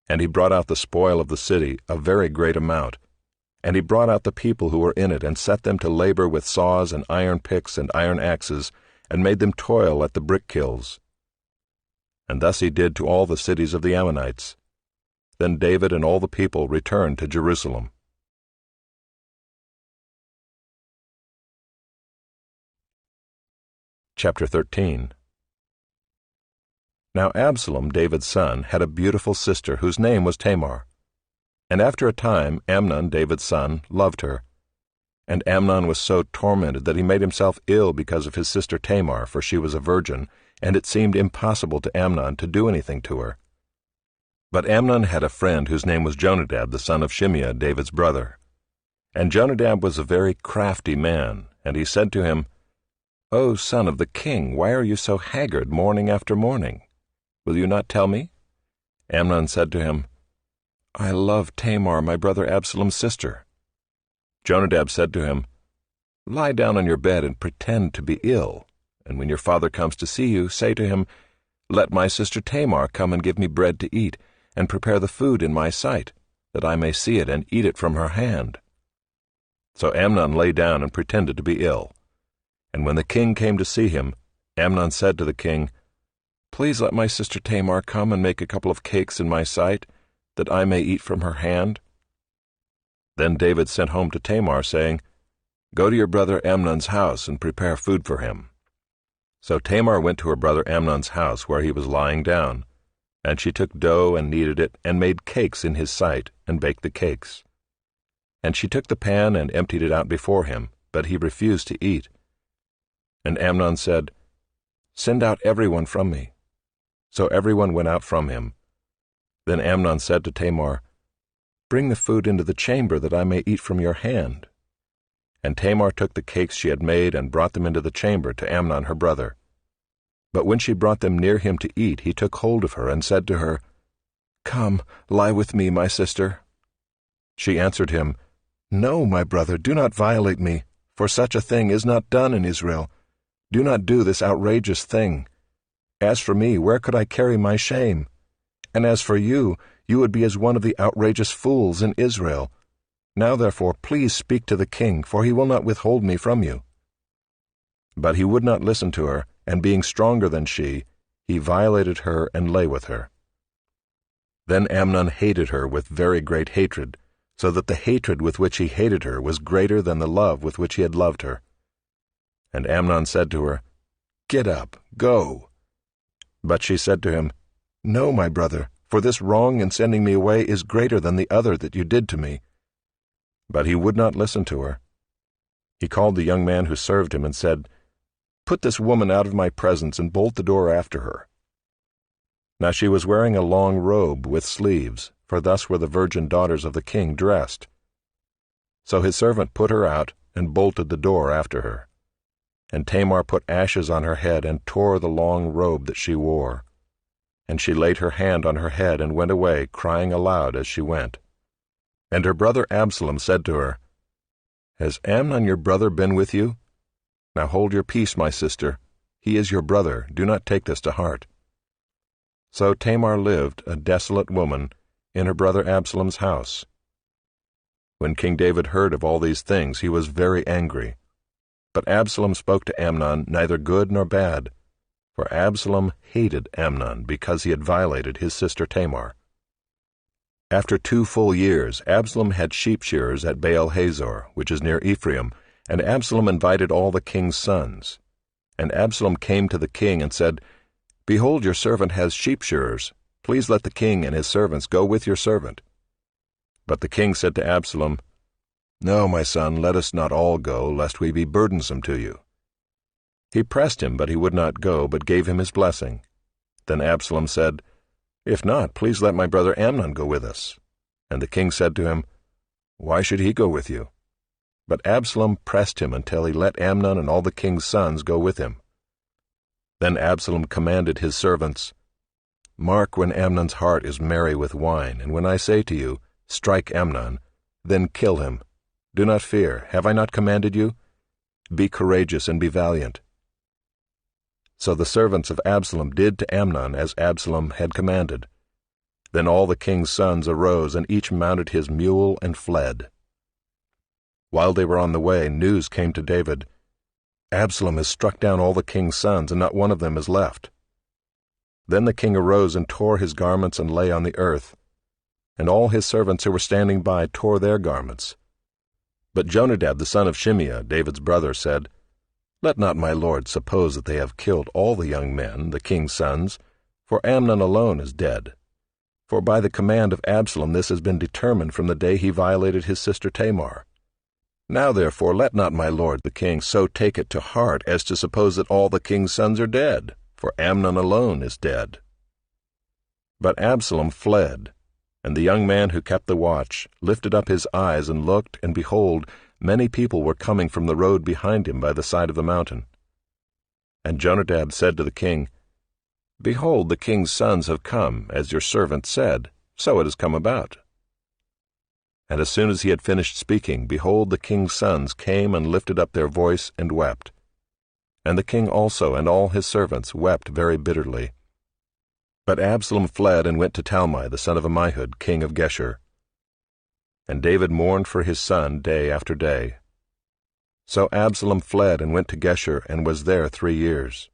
And he brought out the spoil of the city, a very great amount. And he brought out the people who were in it, and set them to labor with saws and iron picks and iron axes, and made them toil at the brick kilns. And thus he did to all the cities of the Ammonites. Then David and all the people returned to Jerusalem. Chapter 13. Now Absalom, David's son, had a beautiful sister whose name was Tamar. And after a time Amnon, David's son, loved her. And Amnon was so tormented that he made himself ill because of his sister Tamar, for she was a virgin, and it seemed impossible to Amnon to do anything to her. But Amnon had a friend whose name was Jonadab, the son of Shimeah, David's brother. And Jonadab was a very crafty man, and he said to him, O son of the king, why are you so haggard morning after morning? Will you not tell me? Amnon said to him, I love Tamar, my brother Absalom's sister. Jonadab said to him, Lie down on your bed and pretend to be ill, and when your father comes to see you, say to him, Let my sister Tamar come and give me bread to eat, and prepare the food in my sight, that I may see it and eat it from her hand. So Amnon lay down and pretended to be ill. And when the king came to see him, Amnon said to the king, Please let my sister Tamar come and make a couple of cakes in my sight, that I may eat from her hand. Then David sent home to Tamar, saying, Go to your brother Amnon's house and prepare food for him. So Tamar went to her brother Amnon's house, where he was lying down, and she took dough and kneaded it, and made cakes in his sight, and baked the cakes. And she took the pan and emptied it out before him, but he refused to eat. And Amnon said, Send out everyone from me. So everyone went out from him. Then Amnon said to Tamar, Bring the food into the chamber, that I may eat from your hand. And Tamar took the cakes she had made, and brought them into the chamber to Amnon her brother. But when she brought them near him to eat, he took hold of her, and said to her, Come, lie with me, my sister. She answered him, No, my brother, do not violate me, for such a thing is not done in Israel. Do not do this outrageous thing. As for me, where could I carry my shame? And as for you, you would be as one of the outrageous fools in Israel. Now therefore please speak to the king, for he will not withhold me from you. But he would not listen to her, and being stronger than she, he violated her and lay with her. Then Amnon hated her with very great hatred, so that the hatred with which he hated her was greater than the love with which he had loved her. And Amnon said to her, Get up, go. But she said to him, No, my brother, for this wrong in sending me away is greater than the other that you did to me. But he would not listen to her. He called the young man who served him and said, Put this woman out of my presence and bolt the door after her. Now she was wearing a long robe with sleeves, for thus were the virgin daughters of the king dressed. So his servant put her out and bolted the door after her. And Tamar put ashes on her head and tore the long robe that she wore. And she laid her hand on her head and went away, crying aloud as she went. And her brother Absalom said to her, Has Amnon your brother been with you? Now hold your peace, my sister. He is your brother. Do not take this to heart. So Tamar lived, a desolate woman, in her brother Absalom's house. When King David heard of all these things, he was very angry. But Absalom spoke to Amnon neither good nor bad, for Absalom hated Amnon because he had violated his sister Tamar. After 2 full years, Absalom had sheep shearers at Baal-Hazor, which is near Ephraim, And Absalom invited all the king's sons. And Absalom came to the king and said, Behold, your servant has sheep shearers. Please let the king and his servants go with your servant. But the king said to Absalom, No, my son, let us not all go, lest we be burdensome to you. He pressed him, but he would not go, but gave him his blessing. Then Absalom said, If not, please let my brother Amnon go with us. And the king said to him, Why should he go with you? But Absalom pressed him until he let Amnon and all the king's sons go with him. Then Absalom commanded his servants, Mark when Amnon's heart is merry with wine, and when I say to you, Strike Amnon, then kill him. Do not fear, have I not commanded you? Be courageous and be valiant. So the servants of Absalom did to Amnon as Absalom had commanded. Then all the king's sons arose, and each mounted his mule and fled. While they were on the way, news came to David, Absalom has struck down all the king's sons, and not one of them is left. Then the king arose and tore his garments and lay on the earth, and all his servants who were standing by tore their garments. But Jonadab the son of Shimeah, David's brother, said, Let not my lord suppose that they have killed all the young men, the king's sons, for Amnon alone is dead. For by the command of Absalom this has been determined from the day he violated his sister Tamar. Now therefore let not my lord the king so take it to heart as to suppose that all the king's sons are dead, for Amnon alone is dead. But Absalom fled, and the young man who kept the watch lifted up his eyes and looked, and behold, many people were coming from the road behind him by the side of the mountain. And Jonadab said to the king, Behold, the king's sons have come, as your servant said, so it has come about. And as soon as he had finished speaking, behold, the king's sons came and lifted up their voice and wept. And the king also and all his servants wept very bitterly. But Absalom fled and went to Talmai the son of Ammihud, king of Geshur. And David mourned for his son day after day. So Absalom fled and went to Geshur and was there 3 years.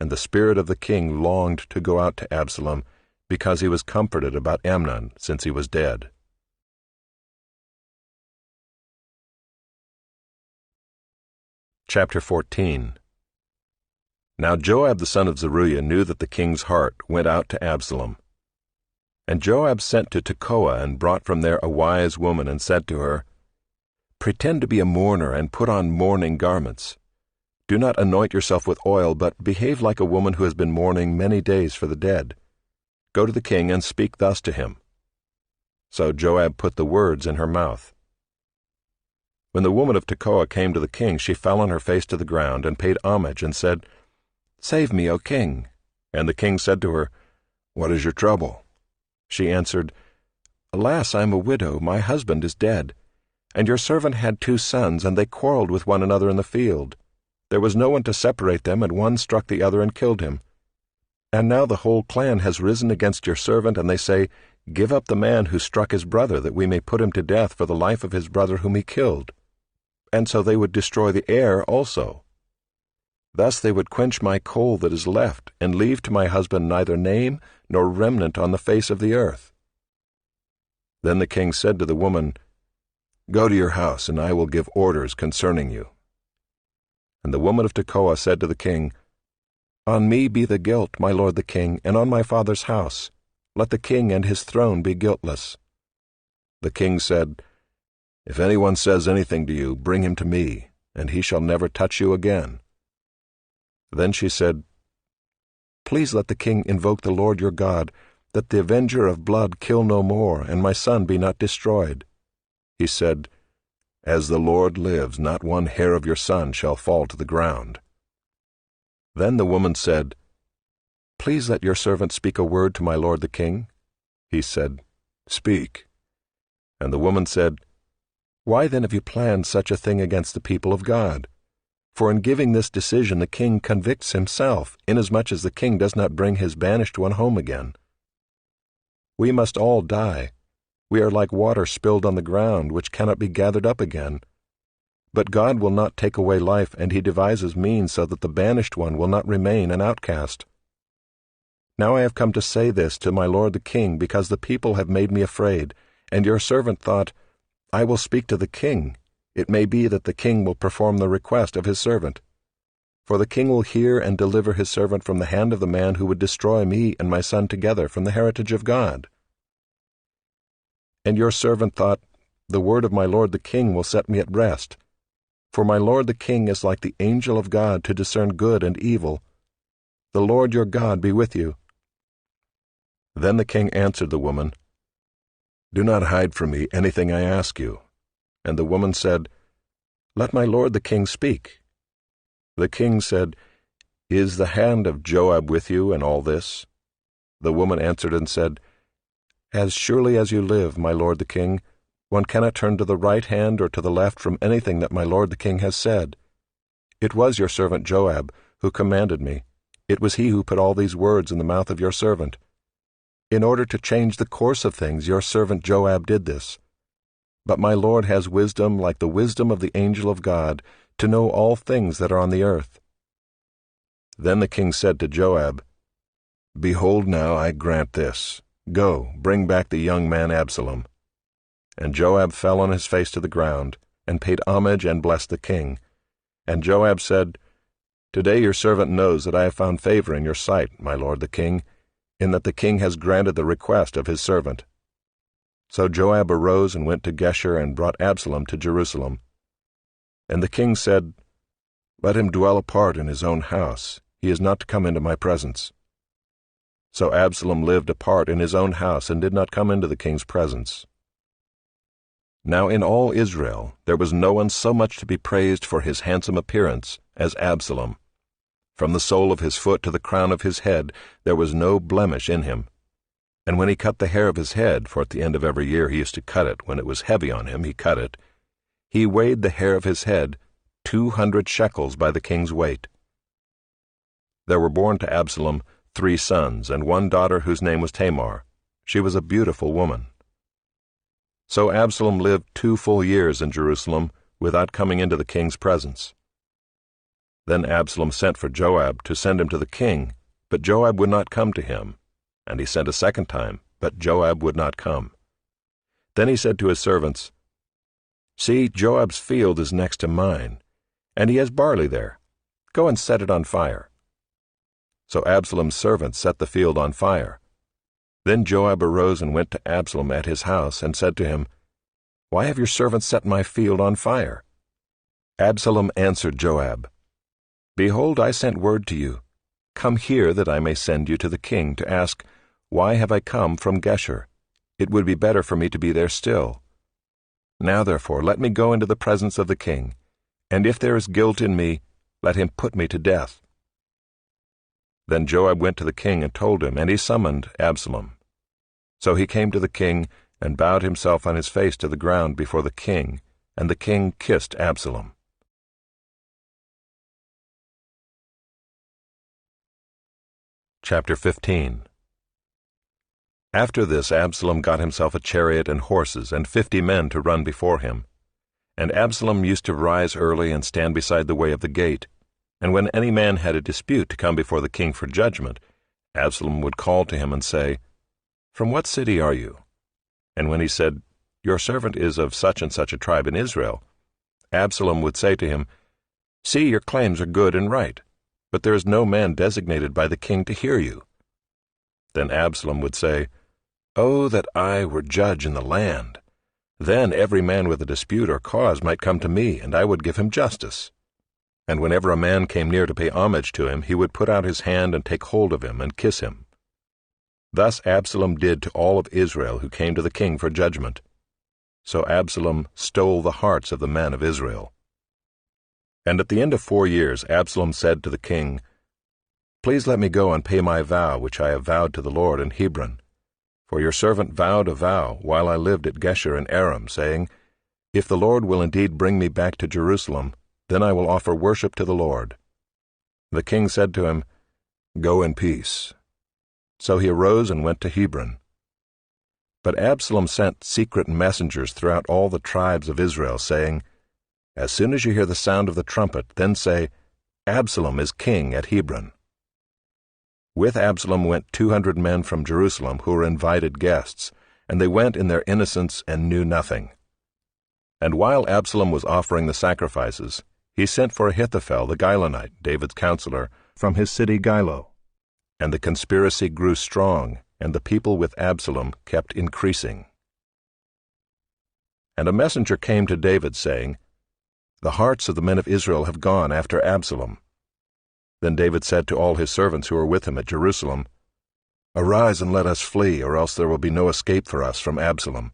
And the spirit of the king longed to go out to Absalom, because he was comforted about Amnon, since he was dead. Chapter 14. Now Joab the son of Zeruiah knew that the king's heart went out to Absalom. And Joab sent to Tekoa and brought from there a wise woman and said to her, Pretend to be a mourner and put on mourning garments. Do not anoint yourself with oil, but behave like a woman who has been mourning many days for the dead. Go to the king and speak thus to him. So Joab put the words in her mouth. When the woman of Tekoa came to the king, she fell on her face to the ground and paid homage and said, Save me, O king. And the king said to her, What is your trouble? She answered, Alas, I am a widow, my husband is dead. And your servant had 2 sons, and they quarreled with one another in the field. There was no one to separate them, and one struck the other and killed him. And now the whole clan has risen against your servant, and they say, Give up the man who struck his brother, that we may put him to death for the life of his brother whom he killed. And so they would destroy the heir also. Thus they would quench my coal that is left, and leave to my husband neither name nor remnant on the face of the earth. Then the king said to the woman, Go to your house, and I will give orders concerning you. And the woman of Tekoa said to the king, On me be the guilt, my lord the king, and on my father's house. Let the king and his throne be guiltless. The king said, If anyone says anything to you, bring him to me, and he shall never touch you again. Then she said, Please let the king invoke the Lord your God, that the avenger of blood kill no more, and my son be not destroyed. He said, As the Lord lives, not one hair of your son shall fall to the ground. Then the woman said, Please let your servant speak a word to my lord the king. He said, Speak. And the woman said, Why then have you planned such a thing against the people of God? For in giving this decision the king convicts himself, inasmuch as the king does not bring his banished one home again. We must all die. We are like water spilled on the ground, which cannot be gathered up again. But God will not take away life, and he devises means so that the banished one will not remain an outcast. Now I have come to say this to my lord the king, because the people have made me afraid, and your servant thought, I will speak to the king. it may be that the king will perform the request of his servant. For the king will hear and deliver his servant from the hand of the man who would destroy me and my son together from the heritage of God. And your servant thought, the word of my lord the king will set me at rest. For my lord the king is like the angel of God to discern good and evil. The Lord your God be with you." Then the king answered the woman, "Do not hide from me anything I ask you." And the woman said, "Let my lord the king speak." The king said, "Is the hand of Joab with you in all this?" The woman answered and said, "As surely as you live, my lord the king, one cannot turn to the right hand or to the left from anything that my lord the king has said. It was your servant Joab who commanded me. It was he who put all these words in the mouth of your servant. In order to change the course of things, your servant Joab did this. But my lord has wisdom like the wisdom of the angel of God, to know all things that are on the earth." Then the king said to Joab, "Behold, now I grant this. Go, bring back the young man Absalom." And Joab fell on his face to the ground, and paid homage and blessed the king. And Joab said, "Today your servant knows that I have found favor in your sight, my lord the king, in that the king has granted the request of his servant." So Joab arose and went to Geshur and brought Absalom to Jerusalem. And the king said, "Let him dwell apart in his own house. He is not to come into my presence." So Absalom lived apart in his own house and did not come into the king's presence. Now in all Israel there was no one so much to be praised for his handsome appearance as Absalom. From the sole of his foot to the crown of his head there was no blemish in him. And when he cut the hair of his head, for at the end of every year he used to cut it, when it was heavy on him he cut it, he weighed the hair of his head 200 shekels by the king's weight. There were born to Absalom 3 sons, and 1 daughter whose name was Tamar. She was a beautiful woman. So Absalom lived 2 full years in Jerusalem without coming into the king's presence. Then Absalom sent for Joab to send him to the king, but Joab would not come to him. And he sent a second time, but Joab would not come. Then he said to his servants, "See, Joab's field is next to mine, and he has barley there. Go and set it on fire." So Absalom's servants set the field on fire. Then Joab arose and went to Absalom at his house, and said to him, "Why have your servants set my field on fire?" Absalom answered Joab, "Behold, I sent word to you. Come here that I may send you to the king to ask, Why have I come from Geshur? It would be better for me to be there still. Now therefore let me go into the presence of the king, and if there is guilt in me, let him put me to death." Then Joab went to the king and told him, and he summoned Absalom. So he came to the king, and bowed himself on his face to the ground before the king, and the king kissed Absalom. Chapter 15. After this Absalom got himself a chariot and horses, and 50 men to run before him. And Absalom used to rise early and stand beside the way of the gate. And when any man had a dispute to come before the king for judgment, Absalom would call to him and say, "From what city are you?" And when he said, "Your servant is of such and such a tribe in Israel," Absalom would say to him, "See, your claims are good and right, but there is no man designated by the king to hear you." Then Absalom would say, "Oh, that I were judge in the land! Then every man with a dispute or cause might come to me, and I would give him justice." And whenever a man came near to pay homage to him, he would put out his hand and take hold of him and kiss him. Thus Absalom did to all of Israel who came to the king for judgment. So Absalom stole the hearts of the men of Israel. And at the end of 4 years Absalom said to the king, "Please let me go and pay my vow which I have vowed to the Lord in Hebron. For your servant vowed a vow while I lived at Geshur in Aram, saying, If the Lord will indeed bring me back to Jerusalem, then I will offer worship to the Lord." The king said to him, "Go in peace." So he arose and went to Hebron. But Absalom sent secret messengers throughout all the tribes of Israel, saying, "As soon as you hear the sound of the trumpet, then say, Absalom is king at Hebron." With Absalom went 200 men from Jerusalem who were invited guests, and they went in their innocence and knew nothing. And while Absalom was offering the sacrifices, he sent for Ahithophel the Gilonite, David's counselor, from his city Gilo. And the conspiracy grew strong, and the people with Absalom kept increasing. And a messenger came to David, saying, "The hearts of the men of Israel have gone after Absalom." Then David said to all his servants who were with him at Jerusalem, "Arise and let us flee, or else there will be no escape for us from Absalom.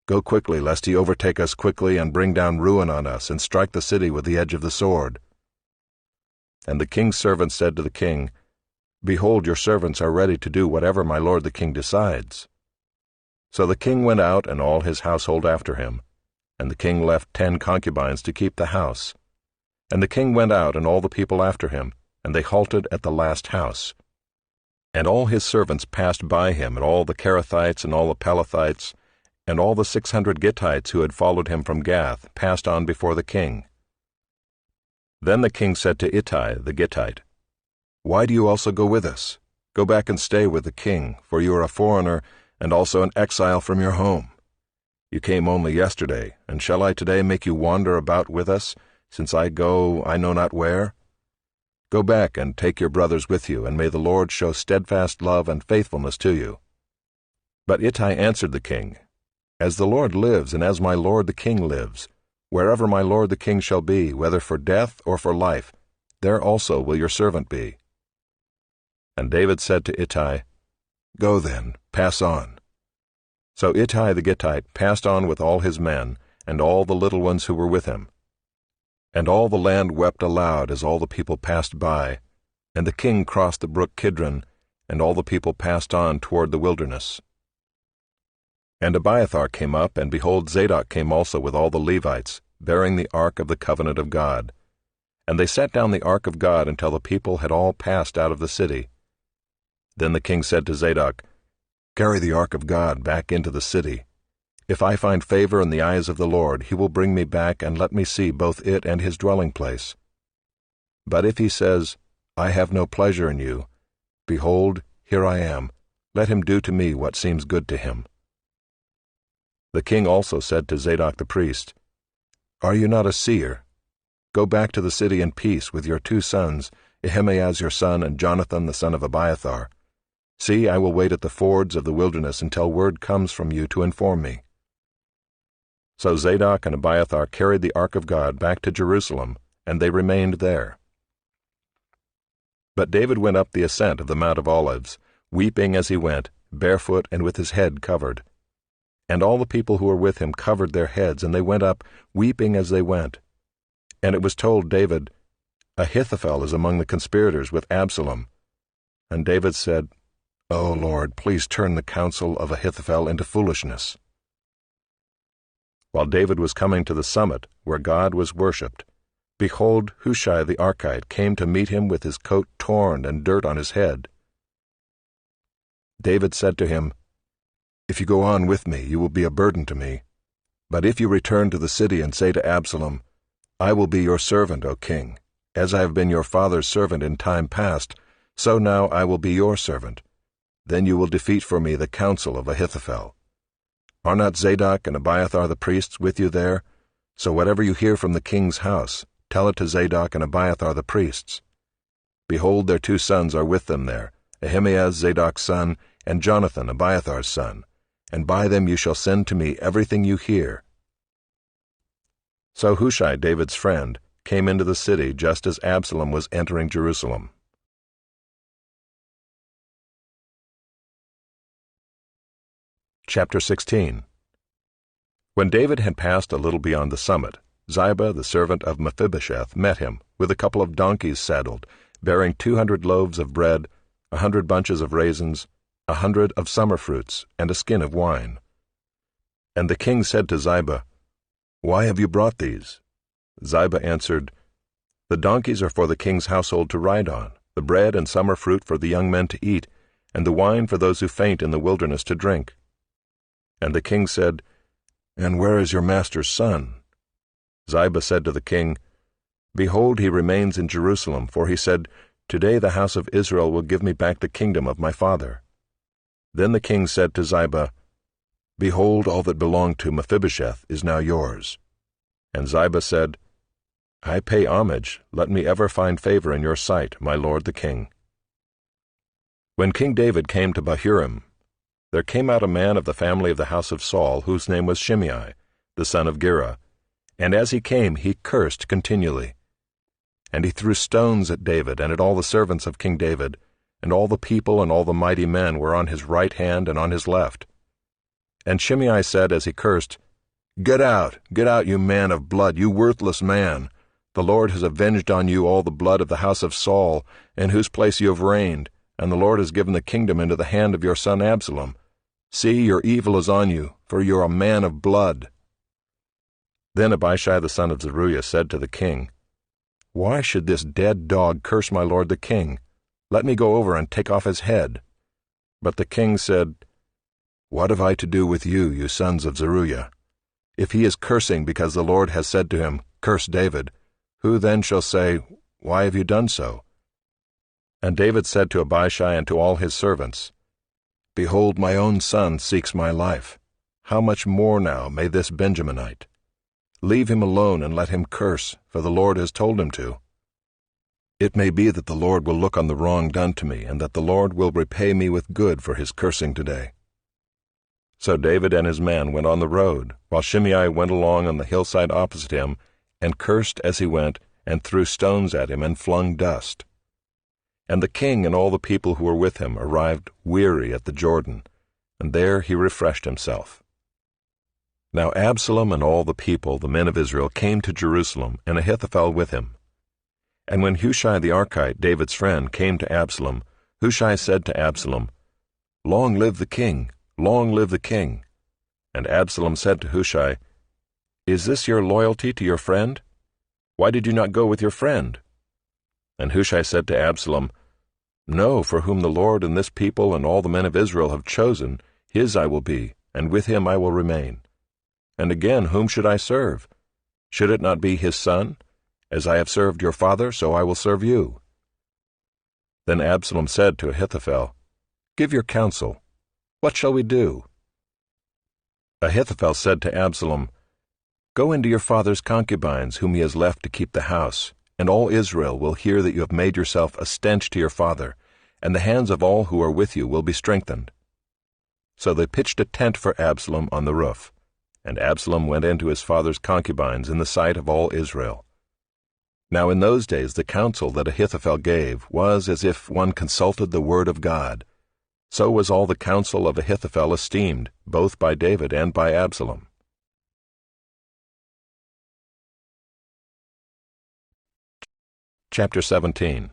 Go quickly, lest he overtake us quickly and bring down ruin on us, and strike the city with the edge of the sword." And the king's servants said to the king, "Behold, your servants are ready to do whatever my lord the king decides." So the king went out, and all his household after him. And the king left 10 concubines to keep the house. And the king went out, and all the people after him, and they halted at the last house. And all his servants passed by him, and all the Kerethites, and all the Pelethites, and all the 600 Gittites who had followed him from Gath passed on before the king. Then the king said to Ittai the Gittite, "Why do you also go with us? Go back and stay with the king, for you are a foreigner, and also an exile from your home. You came only yesterday, and shall I today make you wander about with us, since I go I know not where? Go back and take your brothers with you, and may the Lord show steadfast love and faithfulness to you." But Ittai answered the king, "As the Lord lives, and as my lord the king lives, wherever my lord the king shall be, whether for death or for life, there also will your servant be." And David said to Ittai, "Go then, pass on." So Ittai the Gittite passed on with all his men, and all the little ones who were with him. And all the land wept aloud as all the people passed by, and the king crossed the brook Kidron, and all the people passed on toward the wilderness. And Abiathar came up, and behold, Zadok came also with all the Levites, bearing the ark of the covenant of God. And they set down the ark of God until the people had all passed out of the city. Then the king said to Zadok, "Carry the ark of God back into the city. If I find favor in the eyes of the Lord, he will bring me back and let me see both it and his dwelling place. But if he says, 'I have no pleasure in you,' behold, here I am, let him do to me what seems good to him." The king also said to Zadok the priest, "Are you not a seer? Go back to the city in peace with your 2 sons, Ahimaaz your son and Jonathan the son of Abiathar. See, I will wait at the fords of the wilderness until word comes from you to inform me." So Zadok and Abiathar carried the ark of God back to Jerusalem, and they remained there. But David went up the ascent of the Mount of Olives, weeping as he went, barefoot and with his head covered. And all the people who were with him covered their heads, and they went up, weeping as they went. And it was told David, "Ahithophel is among the conspirators with Absalom." And David said, "O Lord, please turn the counsel of Ahithophel into foolishness." While David was coming to the summit, where God was worshipped, behold, Hushai the Archite came to meet him with his coat torn and dirt on his head. David said to him, "If you go on with me, you will be a burden to me. But if you return to the city and say to Absalom, 'I will be your servant, O king, as I have been your father's servant in time past, so now I will be your servant,' then you will defeat for me the counsel of Ahithophel. Are not Zadok and Abiathar the priests with you there? So whatever you hear from the king's house, tell it to Zadok and Abiathar the priests. Behold, their 2 sons are with them there, Ahimaaz Zadok's son, and Jonathan Abiathar's son, and by them you shall send to me everything you hear." So Hushai, David's friend, came into the city just as Absalom was entering Jerusalem. Chapter 16. When David had passed a little beyond the summit, Ziba, the servant of Mephibosheth, met him, with a couple of donkeys saddled, bearing 200 loaves of bread, 100 bunches of raisins, 100 of summer fruits, and a skin of wine. And the king said to Ziba, "Why have you brought these?" Ziba answered, "The donkeys are for the king's household to ride on, the bread and summer fruit for the young men to eat, and the wine for those who faint in the wilderness to drink." And the king said, "And where is your master's son?" Ziba said to the king, "Behold, he remains in Jerusalem, for he said, 'Today the house of Israel will give me back the kingdom of my father.'" Then the king said to Ziba, Behold, all that belonged to Mephibosheth is now yours. And Ziba said, I pay homage, let me ever find favor in your sight, my lord the king. When King David came to Bahurim, there came out a man of the family of the house of Saul, whose name was Shimei, the son of Gera, and as he came he cursed continually. And he threw stones at David and at all the servants of King David, and all the people and all the mighty men were on his right hand and on his left. And Shimei said as he cursed, Get out, you man of blood, you worthless man! The Lord has avenged on you all the blood of the house of Saul, in whose place you have reigned, and the Lord has given the kingdom into the hand of your son Absalom. See, your evil is on you, for you are a man of blood. Then Abishai the son of Zeruiah said to the king, Why should this dead dog curse my lord the king? Let me go over and take off his head. But the king said, What have I to do with you, you sons of Zeruiah? If he is cursing because the Lord has said to him, Curse David, who then shall say, Why have you done so? And David said to Abishai and to all his servants, Behold, my own son seeks my life. How much more now may this Benjaminite? Leave him alone and let him curse, for the Lord has told him to. It may be that the Lord will look on the wrong done to me, and that the Lord will repay me with good for his cursing today. So David and his men went on the road, while Shimei went along on the hillside opposite him, and cursed as he went, and threw stones at him, and flung dust. And the king and all the people who were with him arrived weary at the Jordan, and there he refreshed himself. Now Absalom and all the people, the men of Israel, came to Jerusalem, and Ahithophel with him. And when Hushai the Archite, David's friend, came to Absalom, Hushai said to Absalom, Long live the king! Long live the king! And Absalom said to Hushai, Is this your loyalty to your friend? Why did you not go with your friend? And Hushai said to Absalom, No, for whom the Lord and this people and all the men of Israel have chosen, his I will be, and with him I will remain. And again, whom should I serve? Should it not be his son? As I have served your father, so I will serve you. Then Absalom said to Ahithophel, Give your counsel. What shall we do? Ahithophel said to Absalom, Go into your father's concubines, whom he has left to keep the house, and all Israel will hear that you have made yourself a stench to your father, and the hands of all who are with you will be strengthened. So they pitched a tent for Absalom on the roof, and Absalom went into his father's concubines in the sight of all Israel. Now in those days the counsel that Ahithophel gave was as if one consulted the word of God. So was all the counsel of Ahithophel esteemed, both by David and by Absalom. Chapter 17.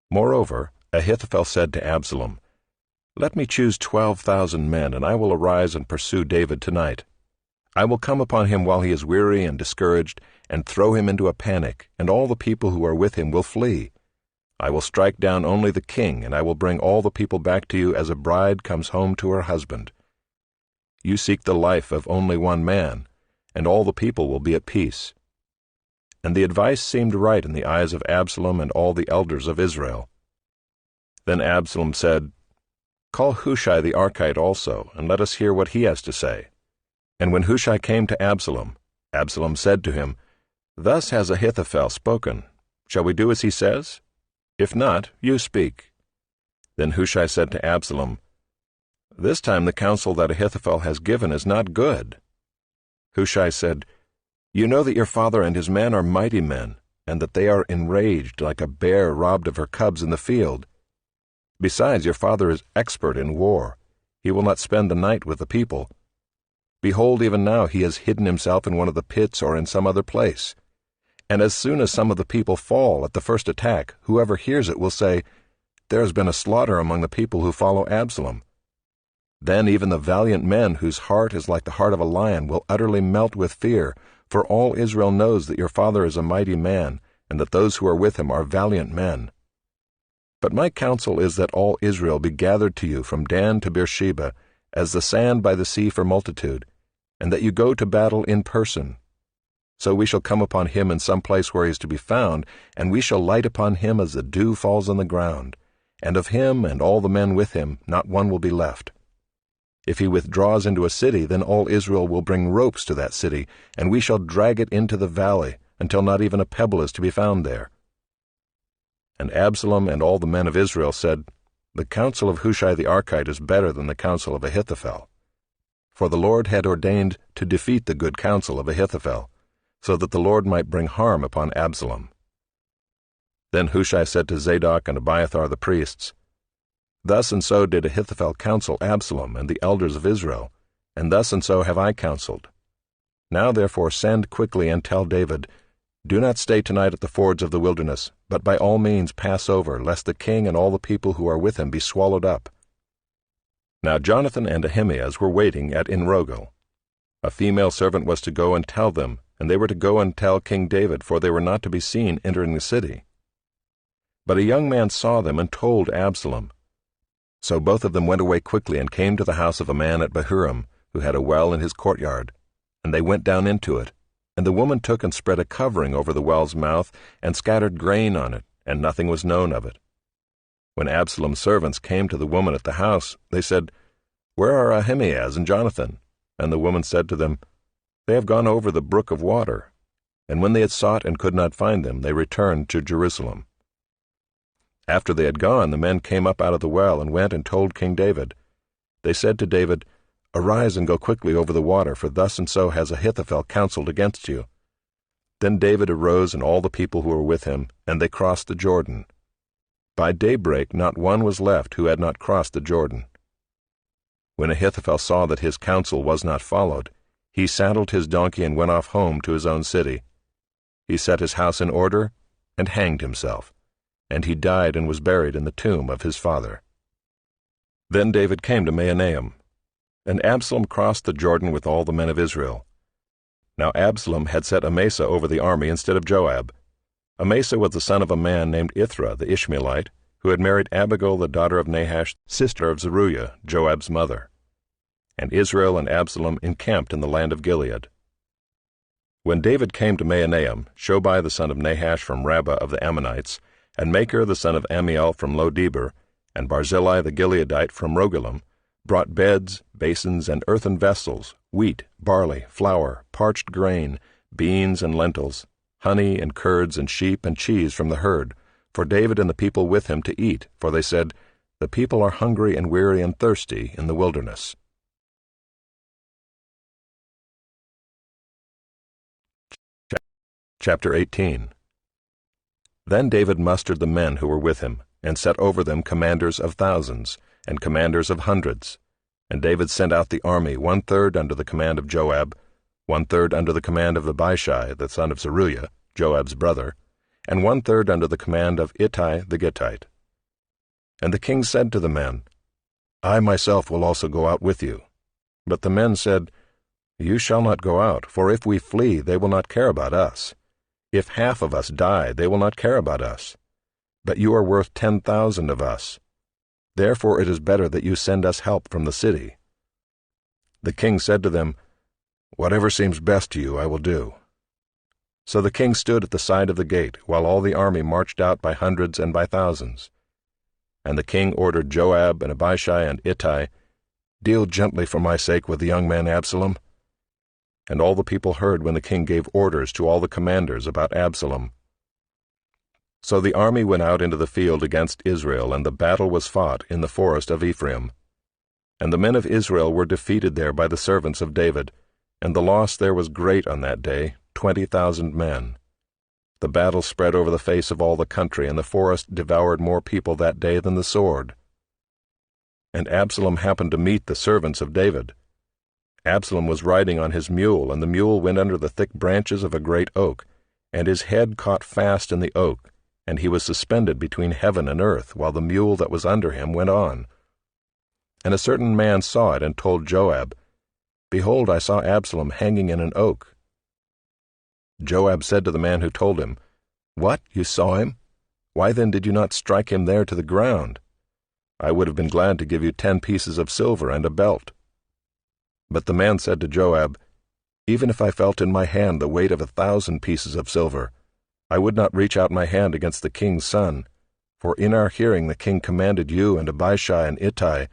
Moreover, Ahithophel said to Absalom, Let me choose 12,000 men, and I will arise and pursue David tonight. I will come upon him while he is weary and discouraged, and throw him into a panic, and all the people who are with him will flee. I will strike down only the king, and I will bring all the people back to you as a bride comes home to her husband. You seek the life of only one man, and all the people will be at peace. And the advice seemed right in the eyes of Absalom and all the elders of Israel. Then Absalom said, Call Hushai the Archite also, and let us hear what he has to say. And when Hushai came to Absalom, Absalom said to him, Thus has Ahithophel spoken. Shall we do as he says? If not, you speak. Then Hushai said to Absalom, This time the counsel that Ahithophel has given is not good. Hushai said, You know that your father and his men are mighty men, and that they are enraged like a bear robbed of her cubs in the field. Besides, your father is expert in war. He will not spend the night with the people. Behold, even now he has hidden himself in one of the pits or in some other place. And as soon as some of the people fall at the first attack, whoever hears it will say, There has been a slaughter among the people who follow Absalom. Then even the valiant men whose heart is like the heart of a lion will utterly melt with fear, for all Israel knows that your father is a mighty man, and that those who are with him are valiant men. But my counsel is that all Israel be gathered to you from Dan to Beersheba, as the sand by the sea for multitude, and that you go to battle in person. So we shall come upon him in some place where he is to be found, and we shall light upon him as the dew falls on the ground, and of him and all the men with him not one will be left. If he withdraws into a city, then all Israel will bring ropes to that city, and we shall drag it into the valley, until not even a pebble is to be found there." And Absalom and all the men of Israel said, "The counsel of Hushai the Archite is better than the counsel of Ahithophel." For the Lord had ordained to defeat the good counsel of Ahithophel, so that the Lord might bring harm upon Absalom. Then Hushai said to Zadok and Abiathar the priests, "Thus and so did Ahithophel counsel Absalom and the elders of Israel, and thus and so have I counseled. Now therefore send quickly and tell David, 'Do not stay tonight at the fords of the wilderness, but by all means pass over, lest the king and all the people who are with him be swallowed up.'" Now Jonathan and Ahimaaz were waiting at Enrogel. A female servant was to go and tell them, and they were to go and tell King David, for they were not to be seen entering the city. But a young man saw them and told Absalom. So both of them went away quickly and came to the house of a man at Bahurim, who had a well in his courtyard, and they went down into it. And the woman took and spread a covering over the well's mouth, and scattered grain on it, and nothing was known of it. When Absalom's servants came to the woman at the house, they said, "Where are Ahimaaz and Jonathan?" And the woman said to them, "They have gone over the brook of water." And when they had sought and could not find them, they returned to Jerusalem. After they had gone, the men came up out of the well and went and told King David. They said to David, "Arise and go quickly over the water, for thus and so has Ahithophel counseled against you." Then David arose and all the people who were with him, and they crossed the Jordan. By daybreak not one was left who had not crossed the Jordan. When Ahithophel saw that his counsel was not followed, he saddled his donkey and went off home to his own city. He set his house in order and hanged himself, and he died and was buried in the tomb of his father. Then David came to Mahanaim, and Absalom crossed the Jordan with all the men of Israel. Now Absalom had set Amasa over the army instead of Joab. Amasa was the son of a man named Ithra the Ishmaelite, who had married Abigail the daughter of Nahash, sister of Zeruiah, Joab's mother. And Israel and Absalom encamped in the land of Gilead. When David came to Mahanaim, Shobai the son of Nahash from Rabbah of the Ammonites, and Machir the son of Ammiel from Lo-debar, and Barzillai the Gileadite from Rogelim, brought beds, basins, and earthen vessels, wheat, barley, flour, parched grain, beans and lentils, honey and curds and sheep and cheese from the herd, for David and the people with him to eat, for they said, "The people are hungry and weary and thirsty in the wilderness." Chapter 18. Then David mustered the men who were with him, and set over them commanders of thousands, and commanders of hundreds. And David sent out the army 1/3 under the command of Joab, 1/3 under the command of Abishai the son of Zeruiah, Joab's brother, and 1/3 under the command of Ittai the Gittite. And the king said to the men, "I myself will also go out with you." But the men said, "You shall not go out, for if we flee, they will not care about us. If half of us die, they will not care about us. But you are worth 10,000 of us. Therefore it is better that you send us help from the city." The king said to them, "Whatever seems best to you I will do." So the king stood at the side of the gate, while all the army marched out by hundreds and by thousands. And the king ordered Joab and Abishai and Ittai, "Deal gently for my sake with the young man Absalom." And all the people heard when the king gave orders to all the commanders about Absalom. So the army went out into the field against Israel, and the battle was fought in the forest of Ephraim. And the men of Israel were defeated there by the servants of David, and the loss there was great on that day, 20,000 men. The battle spread over the face of all the country, and the forest devoured more people that day than the sword. And Absalom happened to meet the servants of David. Absalom was riding on his mule, and the mule went under the thick branches of a great oak, and his head caught fast in the oak, and he was suspended between heaven and earth, while the mule that was under him went on. And a certain man saw it and told Joab, "Behold, I saw Absalom hanging in an oak." Joab said to the man who told him, "What, you saw him? Why then did you not strike him there to the ground? I would have been glad to give you 10 pieces of silver and a belt." But the man said to Joab, "Even if I felt in my hand the weight of 1,000 pieces of silver, I would not reach out my hand against the king's son, for in our hearing the king commanded you and Abishai and Ittai,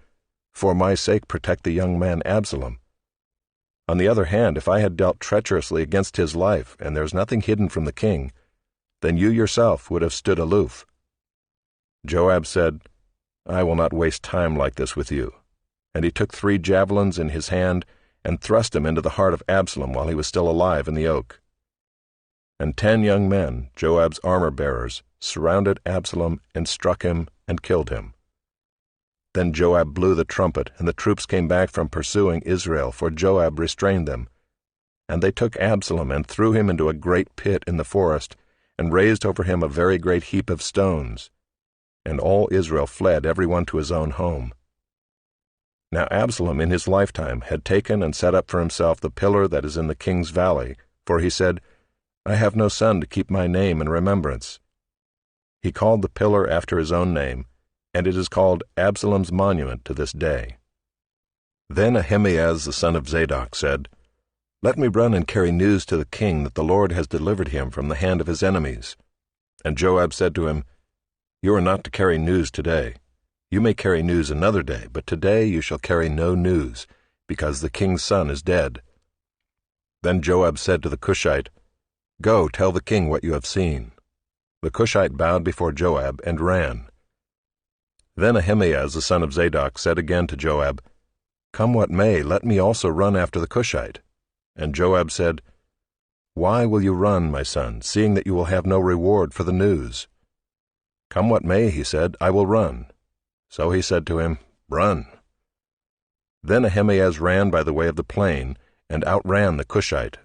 For my sake protect the young man Absalom. On the other hand, if I had dealt treacherously against his life, and there's nothing hidden from the king, then you yourself would have stood aloof." Joab said, "I will not waste time like this with you." And he took 3 javelins in his hand and thrust them into the heart of Absalom while he was still alive in the oak. And 10 young men, Joab's armor-bearers, surrounded Absalom and struck him and killed him. Then Joab blew the trumpet, and the troops came back from pursuing Israel, for Joab restrained them. And they took Absalom and threw him into a great pit in the forest, and raised over him a very great heap of stones. And all Israel fled, every one to his own home. Now Absalom in his lifetime had taken and set up for himself the pillar that is in the king's valley, for he said, "I have no son to keep my name in remembrance." He called the pillar after his own name, and it is called Absalom's monument to this day. Then Ahimaaz the son of Zadok said, "Let me run and carry news to the king that the Lord has delivered him from the hand of his enemies." And Joab said to him, "You are not to carry news today. You may carry news another day, but today you shall carry no news, because the king's son is dead." Then Joab said to the Cushite, "Go, tell the king what you have seen." The Cushite bowed before Joab and ran. Then Ahimaaz the son of Zadok said again to Joab, "Come what may, let me also run after the Cushite." And Joab said, "Why will you run, my son, seeing that you will have no reward for the news?" "Come what may," he said, "I will run." So he said to him, "Run." Then Ahimaaz ran by the way of the plain, and outran the Cushite.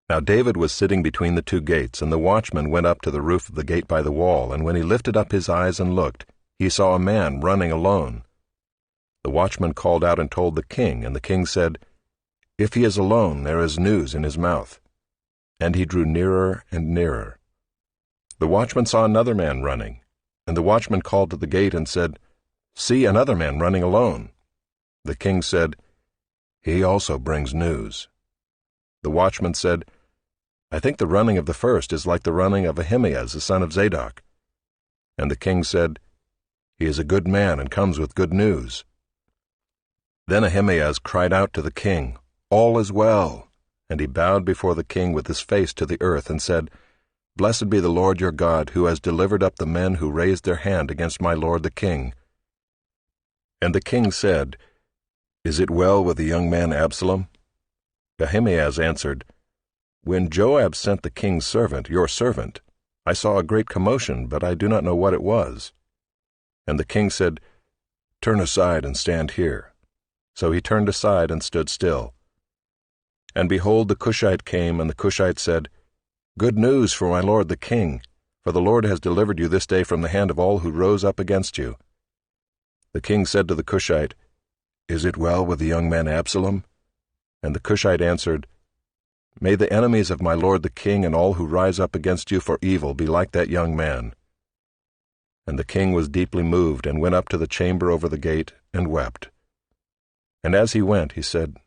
Now David was sitting between the 2 gates, and the watchman went up to the roof of the gate by the wall, and when he lifted up his eyes and looked, he saw a man running alone. The watchman called out and told the king, and the king said, "If he is alone, there is news in his mouth." And he drew nearer and nearer. The watchman saw another man running, and the watchman called to the gate and said, "See, another man running alone." The king said, "He also brings news." The watchman said, "I think the running of the first is like the running of Ahimaaz the son of Zadok." And the king said, "He is a good man and comes with good news." Then Ahimaaz cried out to the king, "All is well." And he bowed before the king with his face to the earth and said, "Blessed be the Lord your God, who has delivered up the men who raised their hand against my lord the king." And the king said, "Is it well with the young man Absalom?" Ahimaaz answered, "When Joab sent the king's servant, your servant, I saw a great commotion, but I do not know what it was." And the king said, "Turn aside and stand here." So he turned aside and stood still. And behold, the Cushite came, and the Cushite said, "Good news for my lord the king, for the Lord has delivered you this day from the hand of all who rose up against you." The king said to the Cushite, "Is it well with the young man Absalom?" And the Cushite answered, "May the enemies of my lord the king and all who rise up against you for evil be like that young man." And the king was deeply moved, and went up to the chamber over the gate, and wept. And as he went, he said,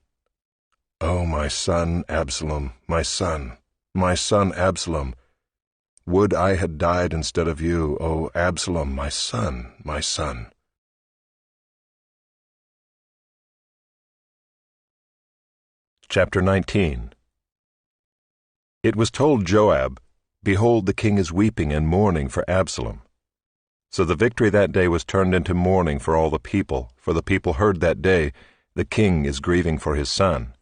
"O my son Absalom, my son Absalom, would I had died instead of you, O Absalom, my son, my son." Chapter 19. It was told Joab, "Behold, the king is weeping and mourning for Absalom." So the victory that day was turned into mourning for all the people, for the people heard that day, "The king is grieving for his son."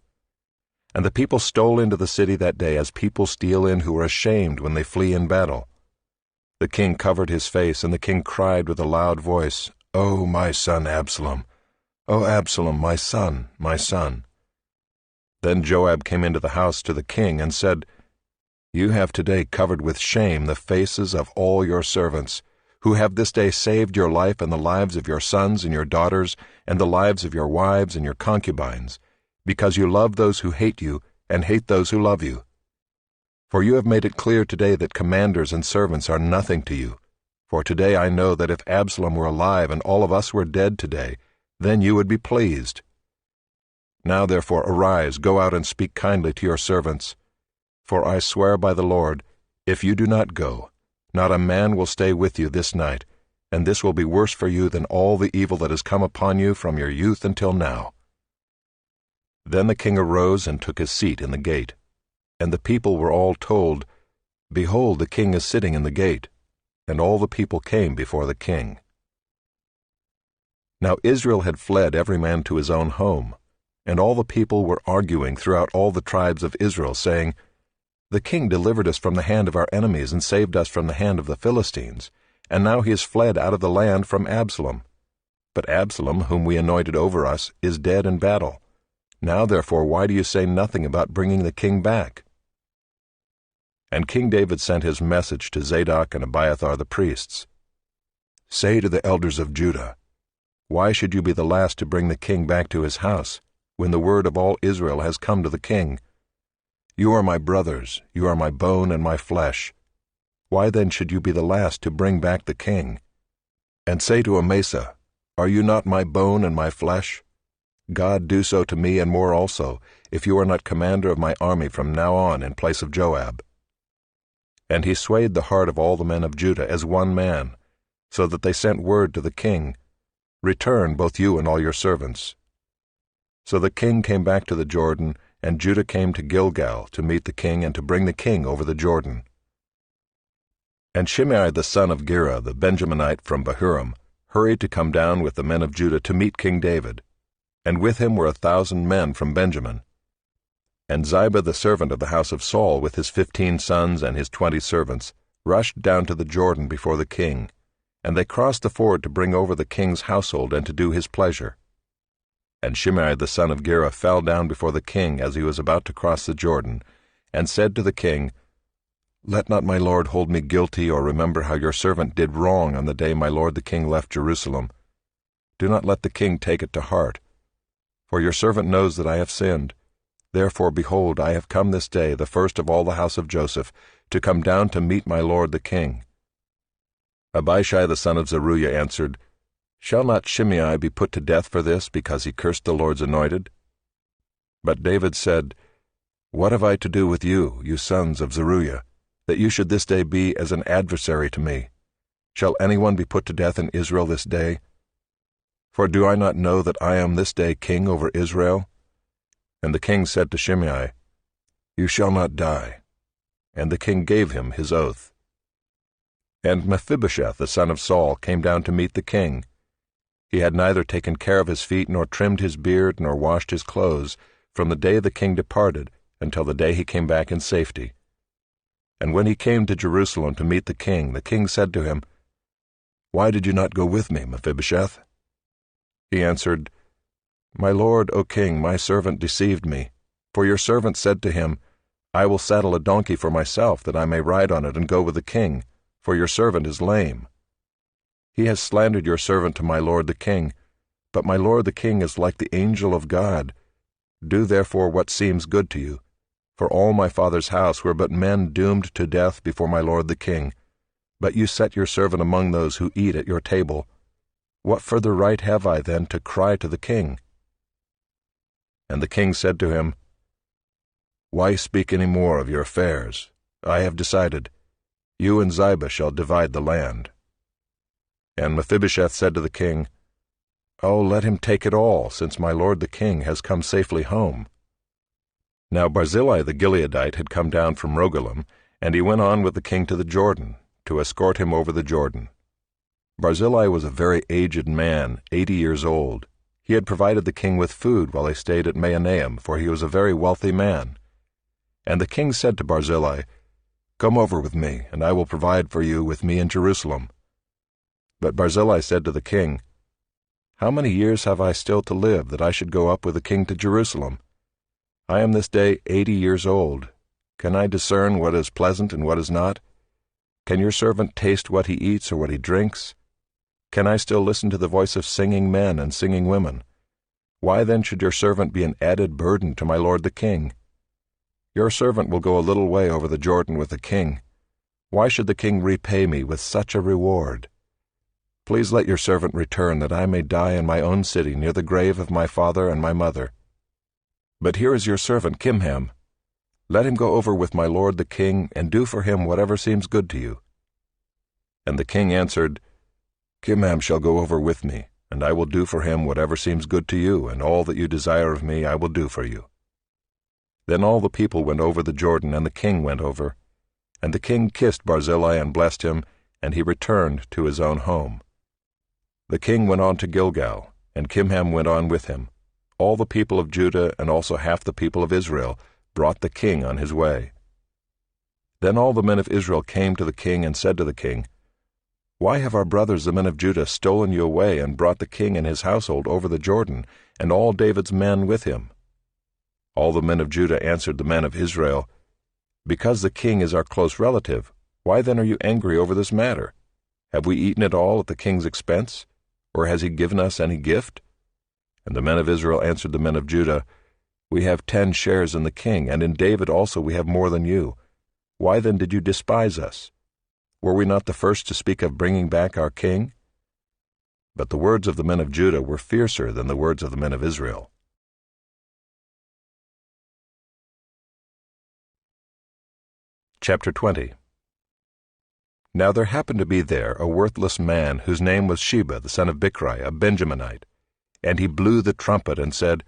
And the people stole into the city that day as people steal in who are ashamed when they flee in battle. The king covered his face, and the king cried with a loud voice, "O my son Absalom! O Absalom, my son, my son!" Then Joab came into the house to the king and said, "You have today covered with shame the faces of all your servants, who have this day saved your life and the lives of your sons and your daughters, and the lives of your wives and your concubines, because you love those who hate you and hate those who love you. For you have made it clear today that commanders and servants are nothing to you. For today I know that if Absalom were alive and all of us were dead today, then you would be pleased. Now therefore arise, go out and speak kindly to your servants. For I swear by the Lord, if you do not go, not a man will stay with you this night, and this will be worse for you than all the evil that has come upon you from your youth until now." Then the king arose and took his seat in the gate. And the people were all told, "Behold, the king is sitting in the gate." And all the people came before the king. Now Israel had fled every man to his own home, and all the people were arguing throughout all the tribes of Israel, saying, "The king delivered us from the hand of our enemies and saved us from the hand of the Philistines, and now he has fled out of the land from Absalom. But Absalom, whom we anointed over us, is dead in battle. Now therefore why do you say nothing about bringing the king back?" And King David sent his message to Zadok and Abiathar the priests, "Say to the elders of Judah, why should you be the last to bring the king back to his house, when the word of all Israel has come to the king? You are my brothers, you are my bone and my flesh. Why then should you be the last to bring back the king? And say to Amasa, Are you not my bone and my flesh? God do so to me and more also, if you are not commander of my army from now on in place of Joab." And he swayed the heart of all the men of Judah as one man, so that they sent word to the king, "Return, both you and all your servants." So the king came back to the Jordan, and Judah came to Gilgal to meet the king and to bring the king over the Jordan. And Shimei the son of Gera, the Benjaminite from Bahurim, hurried to come down with the men of Judah to meet King David, and with him were 1,000 men from Benjamin. And Ziba the servant of the house of Saul, with his 15 sons and his 20 servants, rushed down to the Jordan before the king, and they crossed the ford to bring over the king's household and to do his pleasure. And Shimei the son of Gera fell down before the king as he was about to cross the Jordan, and said to the king, "Let not my lord hold me guilty, or remember how your servant did wrong on the day my lord the king left Jerusalem. Do not let the king take it to heart. For your servant knows that I have sinned. Therefore, behold, I have come this day, the first of all the house of Joseph, to come down to meet my lord the king." Abishai the son of Zeruiah answered, "Shall not Shimei be put to death for this, because he cursed the Lord's anointed?" But David said, "What have I to do with you, you sons of Zeruiah, that you should this day be as an adversary to me? Shall anyone be put to death in Israel this day? For do I not know that I am this day king over Israel?" And the king said to Shimei, "You shall not die." And the king gave him his oath. And Mephibosheth the son of Saul came down to meet the king. He had neither taken care of his feet, nor trimmed his beard, nor washed his clothes, from the day the king departed until the day he came back in safety. And when he came to Jerusalem to meet the king said to him, "Why did you not go with me, Mephibosheth?" He answered, "My lord, O king, my servant deceived me. For your servant said to him, I will saddle a donkey for myself, that I may ride on it and go with the king, for your servant is lame. He has slandered your servant to my lord the king, but my lord the king is like the angel of God. Do therefore what seems good to you. For all my father's house were but men doomed to death before my lord the king. But you set your servant among those who eat at your table. What further right have I then to cry to the king?" And the king said to him, "Why speak any more of your affairs? I have decided. You and Ziba shall divide the land." And Mephibosheth said to the king, "Oh, let him take it all, since my lord the king has come safely home." Now Barzillai the Gileadite had come down from Rogelim, and he went on with the king to the Jordan, to escort him over the Jordan. Barzillai was a very aged man, 80 years old. He had provided the king with food while they stayed at Mahanaim, for he was a very wealthy man. And the king said to Barzillai, "Come over with me, and I will provide for you with me in Jerusalem." But Barzillai said to the king, "How many years have I still to live, that I should go up with the king to Jerusalem? I am this day 80 years old. Can I discern what is pleasant and what is not? Can your servant taste what he eats or what he drinks? Can I still listen to the voice of singing men and singing women? Why then should your servant be an added burden to my lord the king? Your servant will go a little way over the Jordan with the king. Why should the king repay me with such a reward? Please let your servant return, that I may die in my own city near the grave of my father and my mother. But here is your servant Kimham. Let him go over with my lord the king, and do for him whatever seems good to you." And the king answered, Kimham shall go over with me, and I will do for him whatever seems good to you, and all that you desire of me I will do for you." Then all the people went over the Jordan, and the king went over. And the king kissed Barzillai and blessed him, and he returned to his own home. The king went on to Gilgal, and Kimham went on with him. All the people of Judah and also half the people of Israel brought the king on his way. Then all the men of Israel came to the king and said to the king, "Why have our brothers the men of Judah stolen you away and brought the king and his household over the Jordan, and all David's men with him?" All the men of Judah answered the men of Israel, "Because the king is our close relative, why then are you angry over this matter? Have we eaten it all at the king's expense, or has he given us any gift?" And the men of Israel answered the men of Judah, "We have 10 shares in the king, and in David also we have more than you. Why then did you despise us? Were we not the first to speak of bringing back our king?" But the words of the men of Judah were fiercer than the words of the men of Israel. Chapter 20. Now there happened to be there a worthless man whose name was Sheba the son of Bichri, a Benjaminite. And he blew the trumpet and said,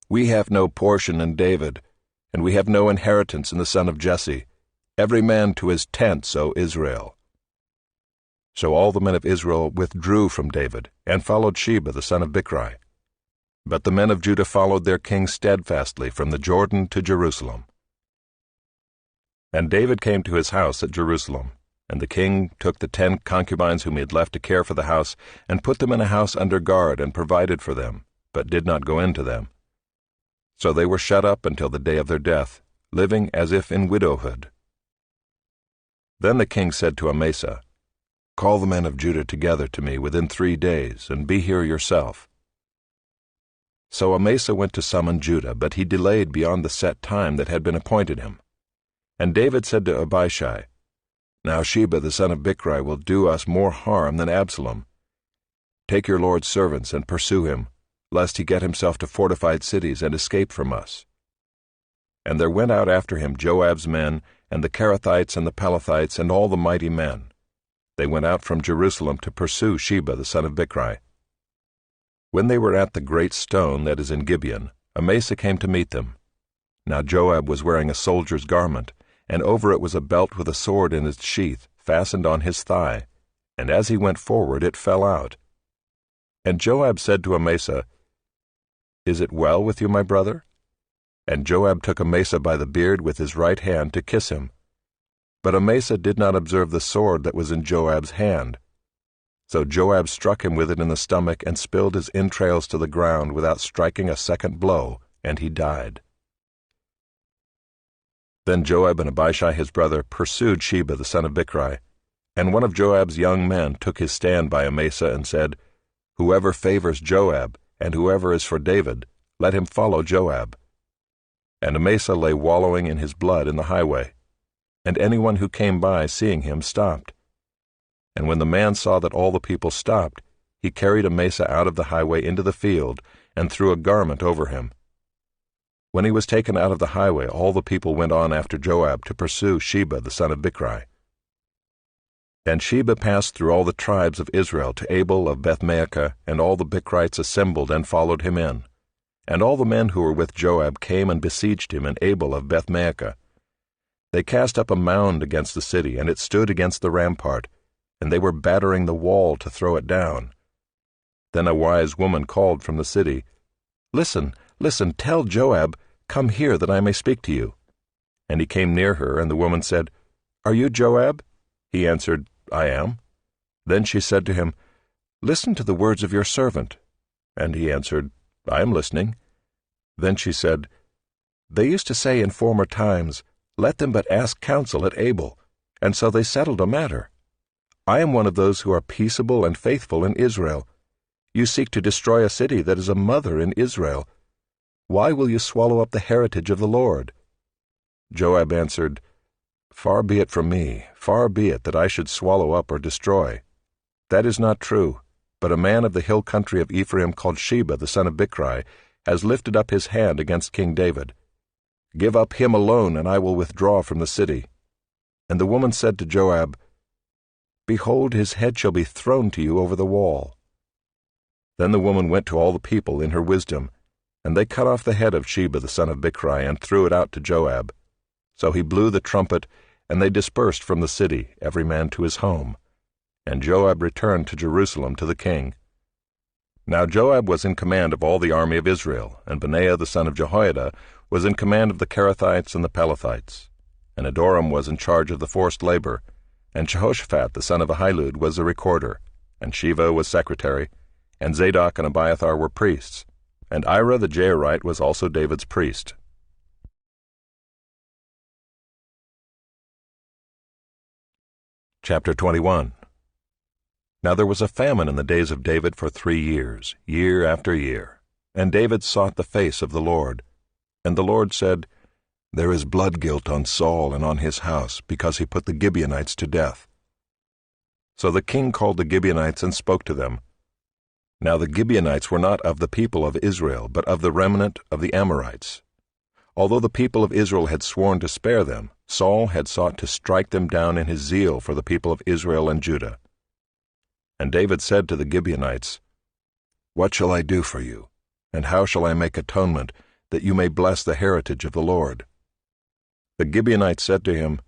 "We have no portion in David, and we have no inheritance in the son of Jesse. Every man to his tents, O Israel." So all the men of Israel withdrew from David, and followed Sheba the son of Bichri. But the men of Judah followed their king steadfastly from the Jordan to Jerusalem. And David came to his house at Jerusalem, and the king took the 10 concubines whom he had left to care for the house, and put them in a house under guard, and provided for them, but did not go into them. So they were shut up until the day of their death, living as if in widowhood. Then the king said to Amasa, "Call the men of Judah together to me within 3 days, and be here yourself." So Amasa went to summon Judah, but he delayed beyond the set time that had been appointed him. And David said to Abishai, "Now Sheba the son of Bichri will do us more harm than Absalom. Take your lord's servants and pursue him, lest he get himself to fortified cities and escape from us." And there went out after him Joab's men, and the Kerethites and the Pelethites, and all the mighty men. They went out from Jerusalem to pursue Sheba the son of Bichri. When they were at the great stone that is in Gibeon, Amasa came to meet them. Now Joab was wearing a soldier's garment, and over it was a belt with a sword in its sheath, fastened on his thigh, and as he went forward it fell out. And Joab said to Amasa, "Is it well with you, my brother?" And Joab took Amasa by the beard with his right hand to kiss him. But Amasa did not observe the sword that was in Joab's hand. So Joab struck him with it in the stomach, and spilled his entrails to the ground without striking a second blow, and he died. Then Joab and Abishai his brother pursued Sheba the son of Bichri, and one of Joab's young men took his stand by Amasa and said, "Whoever favors Joab, and whoever is for David, let him follow Joab." And Amasa lay wallowing in his blood in the highway, and anyone who came by seeing him stopped. And when the man saw that all the people stopped, he carried Amasa out of the highway into the field, and threw a garment over him. When he was taken out of the highway, all the people went on after Joab to pursue Sheba the son of Bichri. And Sheba passed through all the tribes of Israel to Abel of Bethmaachah, and all the Bichrites assembled and followed him in. And all the men who were with Joab came and besieged him in Abel of Bethmaachah. They cast up a mound against the city, and it stood against the rampart, and they were battering the wall to throw it down. Then a wise woman called from the city, "Listen, listen, tell Joab, 'Come here, that I may speak to you.' And he came near her, and the woman said, 'Are you Joab?' He answered, 'I am.' Then she said to him, 'Listen to the words of your servant.' And he answered, 'I am listening.' Then she said, 'They used to say in former times, Let them but ask counsel at Abel, and so they settled a matter. I am one of those who are peaceable and faithful in Israel. You seek to destroy a city that is a mother in Israel. Why will you swallow up the heritage of the Lord?' Joab answered, 'Far be it from me, far be it that I should swallow up or destroy. That is not true, but a man of the hill country of Ephraim called Sheba the son of Bichri has lifted up his hand against King David. Give up him alone, and I will withdraw from the city.' And the woman said to Joab, Behold, his head shall be thrown to you over the wall." Then the woman went to all the people in her wisdom, and they cut off the head of Sheba the son of Bichri, and threw it out to Joab. So he blew the trumpet, and they dispersed from the city, every man to his home. And Joab returned to Jerusalem to the king. Now Joab was in command of all the army of Israel, and Benaiah the son of Jehoiada was in command of the Kerethites and the Pelethites. And Adoram was in charge of the forced labor, and Jehoshaphat the son of Ahilud was the recorder, and Sheva was secretary, and Zadok and Abiathar were priests, and Ira the Jairite was also David's priest. Chapter 21. Now there was a famine in the days of David for 3 years, year after year. And David sought the face of the Lord. And the Lord said, "There is blood guilt on Saul and on his house, because he put the Gibeonites to death." So the king called the Gibeonites and spoke to them. Now the Gibeonites were not of the people of Israel, but of the remnant of the Amorites. Although the people of Israel had sworn to spare them, Saul had sought to strike them down in his zeal for the people of Israel and Judah. And David said to the Gibeonites, "What shall I do for you, and how shall I make atonement, that you may bless the heritage of the Lord?" The Gibeonites said to him,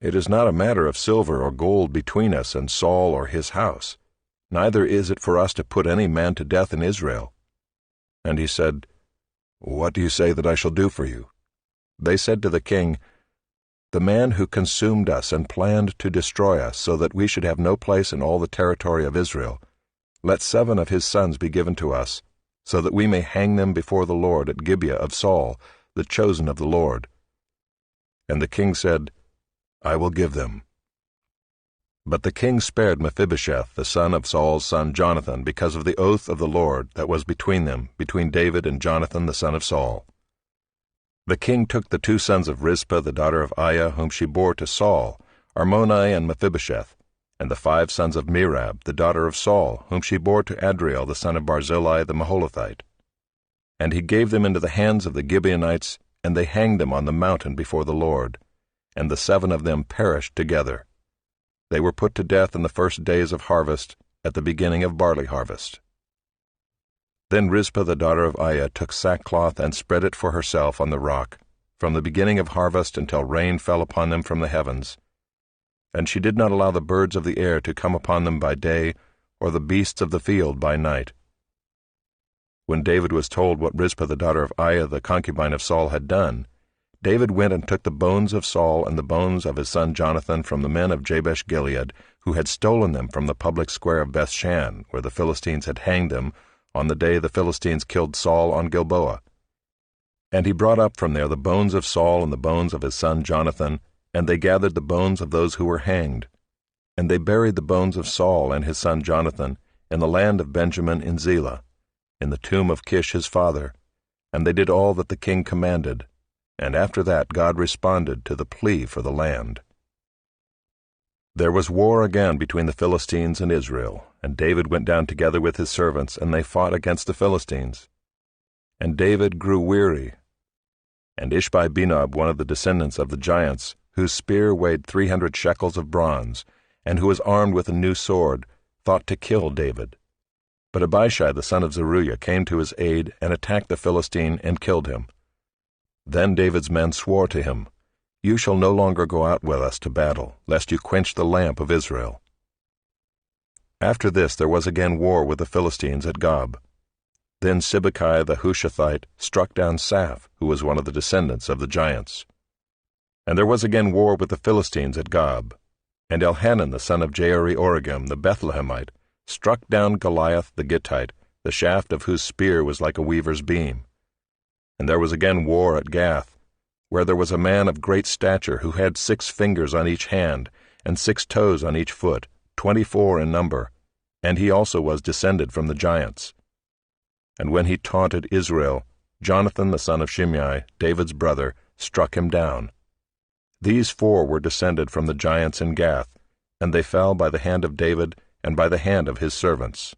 "It is not a matter of silver or gold between us and Saul or his house, neither is it for us to put any man to death in Israel." And he said, "What do you say that I shall do for you?" They said to the king, "The man who consumed us and planned to destroy us, so that we should have no place in all the territory of Israel, let 7 of his sons be given to us, so that we may hang them before the Lord at Gibeah of Saul, the chosen of the Lord." And the king said, "I will give them." But the king spared Mephibosheth, the son of Saul's son Jonathan, because of the oath of the Lord that was between them, between David and Jonathan the son of Saul. The king took the 2 sons of Rizpah the daughter of Aiah, whom she bore to Saul, Armoni and Mephibosheth, and the 5 sons of Merab the daughter of Saul, whom she bore to Adriel the son of Barzillai the Maholathite. And he gave them into the hands of the Gibeonites, and they hanged them on the mountain before the Lord, and the 7 of them perished together. They were put to death in the first days of harvest, at the beginning of barley harvest. Then Rizpah the daughter of Aiah took sackcloth and spread it for herself on the rock, from the beginning of harvest until rain fell upon them from the heavens. And she did not allow the birds of the air to come upon them by day, or the beasts of the field by night. When David was told what Rizpah the daughter of Aiah the concubine of Saul had done, David went and took the bones of Saul and the bones of his son Jonathan from the men of Jabesh-Gilead, who had stolen them from the public square of Bethshan, where the Philistines had hanged them, on the day the Philistines killed Saul on Gilboa. And he brought up from there the bones of Saul and the bones of his son Jonathan, and they gathered the bones of those who were hanged. And they buried the bones of Saul and his son Jonathan in the land of Benjamin in Zelah, in the tomb of Kish his father, and they did all that the king commanded. And after that God responded to the plea for the land. There was war again between the Philistines and Israel, and David went down together with his servants, and they fought against the Philistines. And David grew weary. And Ishbi-Benob, one of the descendants of the giants, whose spear weighed 300 shekels of bronze, and who was armed with a new sword, thought to kill David. But Abishai the son of Zeruiah came to his aid and attacked the Philistine and killed him. Then David's men swore to him, "You shall no longer go out with us to battle, lest you quench the lamp of Israel." After this there was again war with the Philistines at Gob. Then Sibbecai the Hushathite struck down Saph, who was one of the descendants of the giants. And there was again war with the Philistines at Gob. And Elhanan the son of Jaare-Oregim the Bethlehemite struck down Goliath the Gittite, the shaft of whose spear was like a weaver's beam. And there was again war at Gath, where there was a man of great stature who had 6 fingers on each hand, and 6 toes on each foot, 24 in number, and he also was descended from the giants. And when he taunted Israel, Jonathan the son of Shimei, David's brother, struck him down. These 4 were descended from the giants in Gath, and they fell by the hand of David and by the hand of his servants.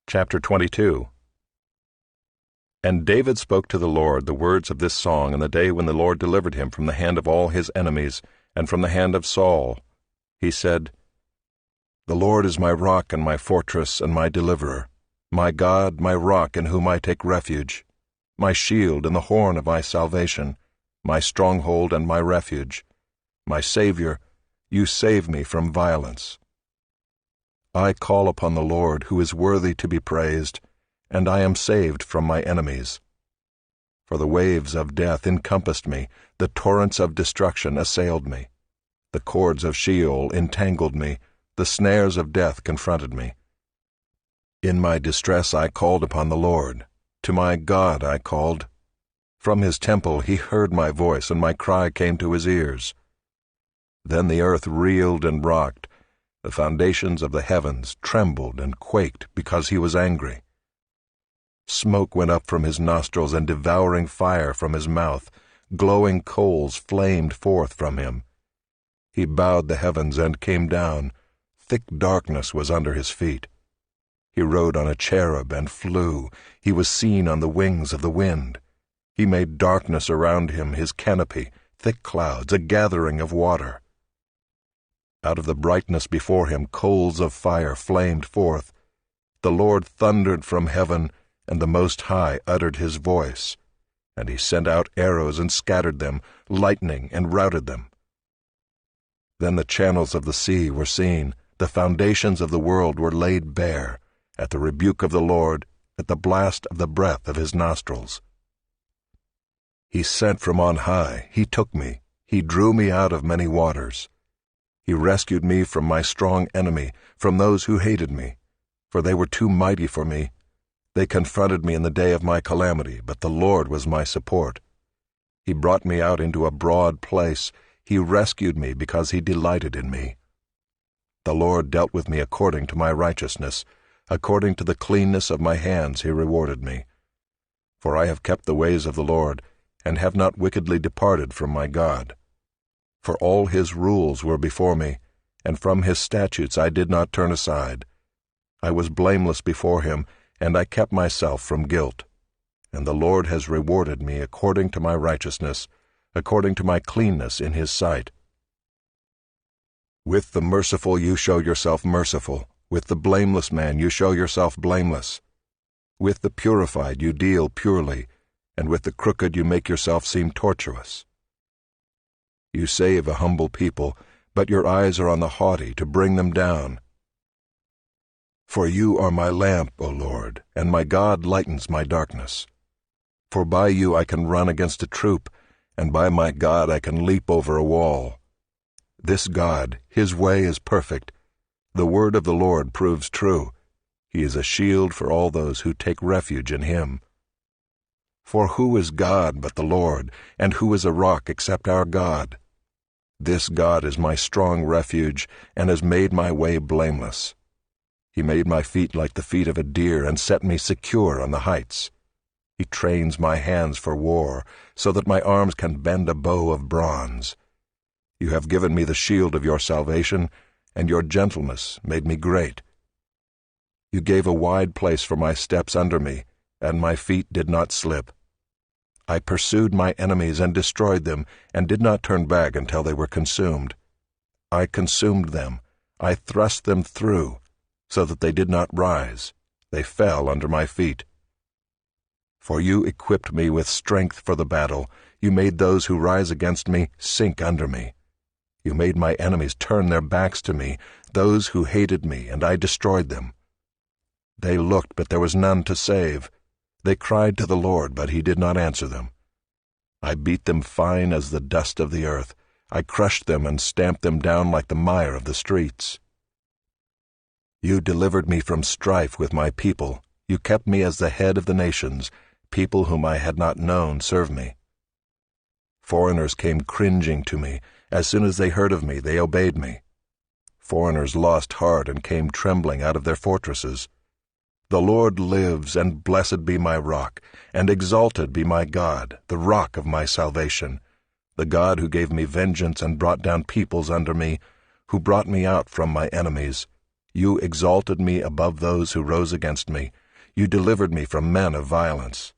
Chapter 22. And David spoke to the Lord the words of this song on the day when the Lord delivered him from the hand of all his enemies and from the hand of Saul. He said, The Lord is my rock and my fortress and my deliverer, my God, my rock in whom I take refuge, my shield and the horn of my salvation, my stronghold and my refuge, my Savior, you save me from violence. I call upon the Lord, who is worthy to be praised, and I am saved from my enemies. For the waves of death encompassed me, the torrents of destruction assailed me. The cords of Sheol entangled me, the snares of death confronted me. In my distress I called upon the Lord. To my God I called. From his temple he heard my voice, and my cry came to his ears. Then the earth reeled and rocked. The foundations of the heavens trembled and quaked because he was angry. Smoke went up from his nostrils and devouring fire from his mouth. Glowing coals flamed forth from him. He bowed the heavens and came down. Thick darkness was under his feet. He rode on a cherub and flew. He was seen on the wings of the wind. He made darkness around him his canopy, thick clouds, a gathering of water. Out of the brightness before him coals of fire flamed forth. The Lord thundered from heaven, and the Most High uttered his voice. And he sent out arrows and scattered them, lightning and routed them. Then the channels of the sea were seen, the foundations of the world were laid bare, at the rebuke of the Lord, at the blast of the breath of his nostrils. He sent from on high, he took me, he drew me out of many waters. He rescued me from my strong enemy, from those who hated me, for they were too mighty for me. They confronted me in the day of my calamity, but the Lord was my support. He brought me out into a broad place. He rescued me because he delighted in me. The Lord dealt with me according to my righteousness. According to the cleanness of my hands he rewarded me. For I have kept the ways of the Lord, and have not wickedly departed from my God. For all his rules were before me, and from his statutes I did not turn aside. I was blameless before him, and I kept myself from guilt. And the Lord has rewarded me according to my righteousness, according to my cleanness in his sight. With the merciful you show yourself merciful, with the blameless man you show yourself blameless. With the purified you deal purely, and with the crooked you make yourself seem tortuous. You save a humble people, but your eyes are on the haughty to bring them down. For you are my lamp, O Lord, and my God lightens my darkness. For by you I can run against a troop, and by my God I can leap over a wall. This God, his way is perfect. The word of the Lord proves true. He is a shield for all those who take refuge in him. For who is God but the Lord, and who is a rock except our God? This God is my strong refuge, and has made my way blameless. He made my feet like the feet of a deer, and set me secure on the heights. He trains my hands for war, so that my arms can bend a bow of bronze. You have given me the shield of your salvation, and your gentleness made me great. You gave a wide place for my steps under me, and my feet did not slip. I pursued my enemies and destroyed them, and did not turn back until they were consumed. I consumed them. I thrust them through, so that they did not rise. They fell under my feet. For you equipped me with strength for the battle. You made those who rise against me sink under me. You made my enemies turn their backs to me, those who hated me, and I destroyed them. They looked, but there was none to save. They cried to the Lord, but he did not answer them. I beat them fine as the dust of the earth. I crushed them and stamped them down like the mire of the streets. You delivered me from strife with my people. You kept me as the head of the nations. People whom I had not known serve me. Foreigners came cringing to me. As soon as they heard of me, they obeyed me. Foreigners lost heart and came trembling out of their fortresses. The Lord lives, and blessed be my rock, and exalted be my God, the rock of my salvation, the God who gave me vengeance and brought down peoples under me, who brought me out from my enemies. You exalted me above those who rose against me. You delivered me from men of violence.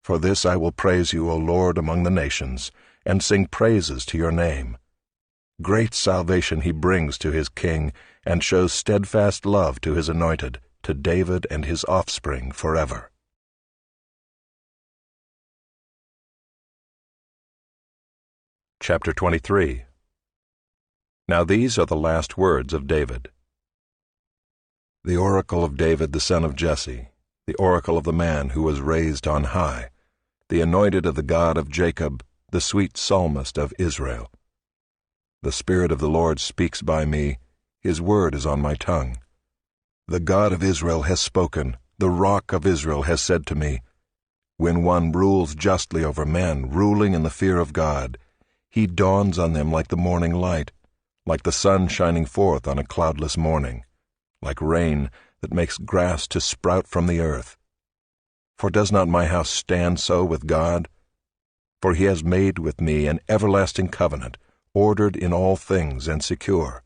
For this I will praise you, O Lord, among the nations, and sing praises to your name. Great salvation he brings to his king, and shows steadfast love to his anointed, to David and his offspring forever. Chapter 23. Now these are the last words of David. The oracle of David the son of Jesse, the oracle of the man who was raised on high, the anointed of the God of Jacob, the sweet psalmist of Israel. The Spirit of the Lord speaks by me, his word is on my tongue. The God of Israel has spoken, the Rock of Israel has said to me, when one rules justly over men, ruling in the fear of God, he dawns on them like the morning light, like the sun shining forth on a cloudless morning, like rain that makes grass to sprout from the earth. For does not my house stand so with God? For he has made with me an everlasting covenant, ordered in all things and secure.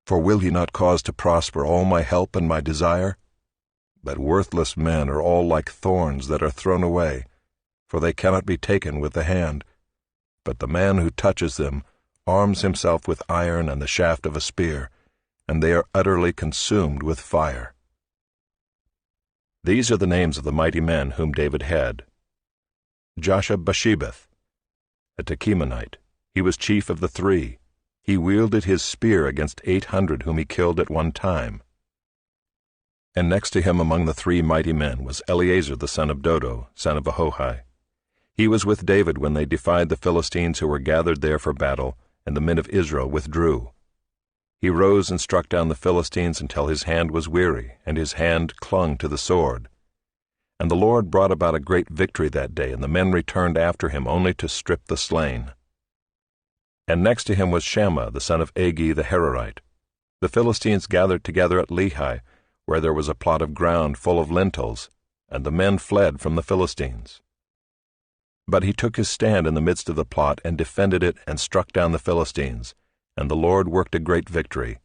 For will he not cause to prosper all my help and my desire? But worthless men are all like thorns that are thrown away, for they cannot be taken with the hand. But the man who touches them arms himself with iron and the shaft of a spear, and they are utterly consumed with fire. These are the names of the mighty men whom David had. Joshab-Basshebeth, a Tekemonite. He was chief of the 3. He wielded his spear against 800 whom he killed at one time. And next to him among the 3 mighty men was Eleazar the son of Dodo, son of Ahohi. He was with David when they defied the Philistines who were gathered there for battle, and the men of Israel withdrew. He rose and struck down the Philistines until his hand was weary, and his hand clung to the sword. And the Lord brought about a great victory that day, and the men returned after him only to strip the slain. And next to him was Shammah the son of Agi the Hararite. The Philistines gathered together at Lehi, where there was a plot of ground full of lentils, and the men fled from the Philistines. But he took his stand in the midst of the plot and defended it and struck down the Philistines, and the Lord worked a great victory.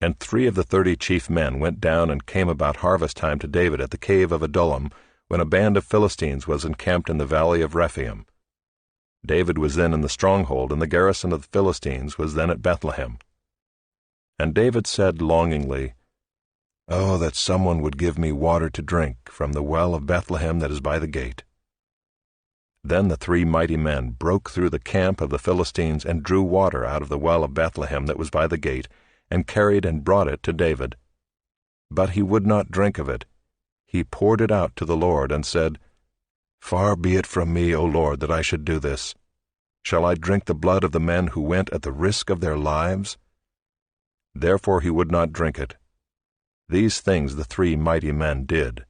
And 3 of the 30 chief men went down and came about harvest time to David at the cave of Adullam, when a band of Philistines was encamped in the valley of Rephaim. David was then in the stronghold, and the garrison of the Philistines was then at Bethlehem. And David said longingly, "Oh, that someone would give me water to drink from the well of Bethlehem that is by the gate." Then the 3 mighty men broke through the camp of the Philistines and drew water out of the well of Bethlehem that was by the gate, and carried and brought it to David. But he would not drink of it. He poured it out to the Lord, and said, "Far be it from me, O Lord, that I should do this. Shall I drink the blood of the men who went at the risk of their lives?" Therefore he would not drink it. These things the 3 mighty men did.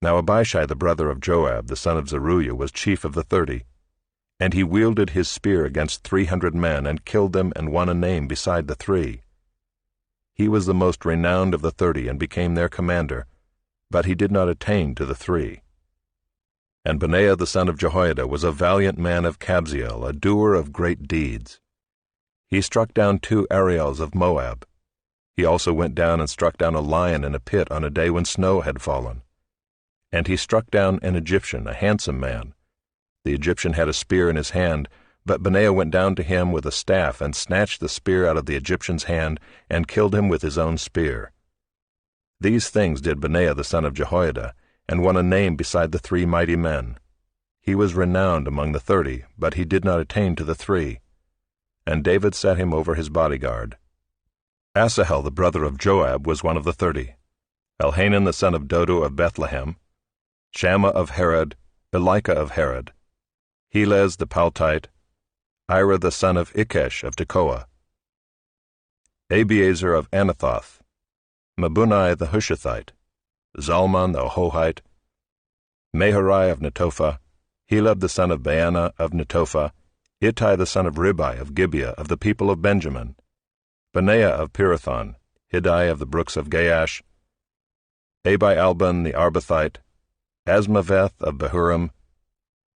Now Abishai the brother of Joab, the son of Zeruiah, was chief of the 30. And he wielded his spear against 300 men, and killed them, and won a name beside the 3. He was the most renowned of the 30, and became their commander, but he did not attain to the 3. And Benaiah the son of Jehoiada was a valiant man of Kabzeel, a doer of great deeds. He struck down 2 Ariels of Moab. He also went down and struck down a lion in a pit on a day when snow had fallen. And he struck down an Egyptian, a handsome man. The Egyptian had a spear in his hand, but Benaiah went down to him with a staff and snatched the spear out of the Egyptian's hand and killed him with his own spear. These things did Benaiah the son of Jehoiada, and won a name beside the 3 mighty men. He was renowned among the 30, but he did not attain to the 3. And David set him over his bodyguard. Asahel the brother of Joab was one of the 30. Elhanan the son of Dodo of Bethlehem, Shammah of Harod, Elika of Harod, Helez the Paltite, Ira the son of Ikesh of Tekoa, Abiezer of Anathoth, Mabunai the Hushathite, Zalman the Ahohite, Meharai of Netophah, Helab the son of Baanah of Netophah, Ittai the son of Ribai of Gibeah of the people of Benjamin, Benaiah of Pirathon, Hiddai of the brooks of Gaash, Abi-Alban the Arbathite, Asmaveth of Bahurim,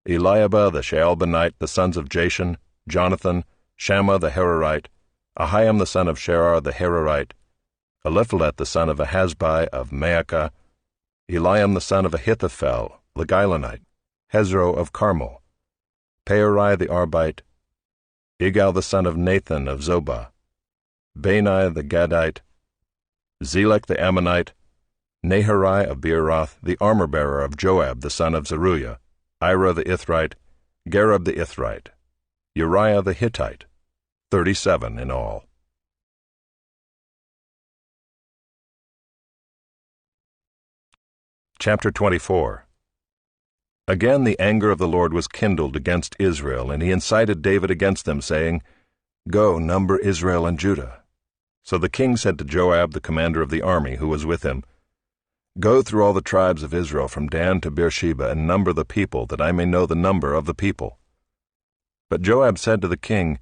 Eliabah the Shaalbanite, the sons of Jashan, Jonathan, Shammah the Hararite, Ahiam the son of Sherar the Hararite, Eliphalet the son of Ahasbai of Maacah, Eliam the son of Ahithophel, the Gilonite, Hezro of Carmel, Peorai the Arbite, Igal the son of Nathan of Zobah, Bani the Gadite, Zelek the Ammonite, Naharai of Beeroth, the armor-bearer of Joab the son of Zeruiah, Ira the Ithrite, Gareb the Ithrite, Uriah the Hittite, 37 in all. Chapter 24. Again the anger of the Lord was kindled against Israel, and he incited David against them, saying, Go, number Israel and Judah. So the king said to Joab, the commander of the army, who was with him, Go through all the tribes of Israel from Dan to Beersheba, and number the people, that I may know the number of the people. But Joab said to the king,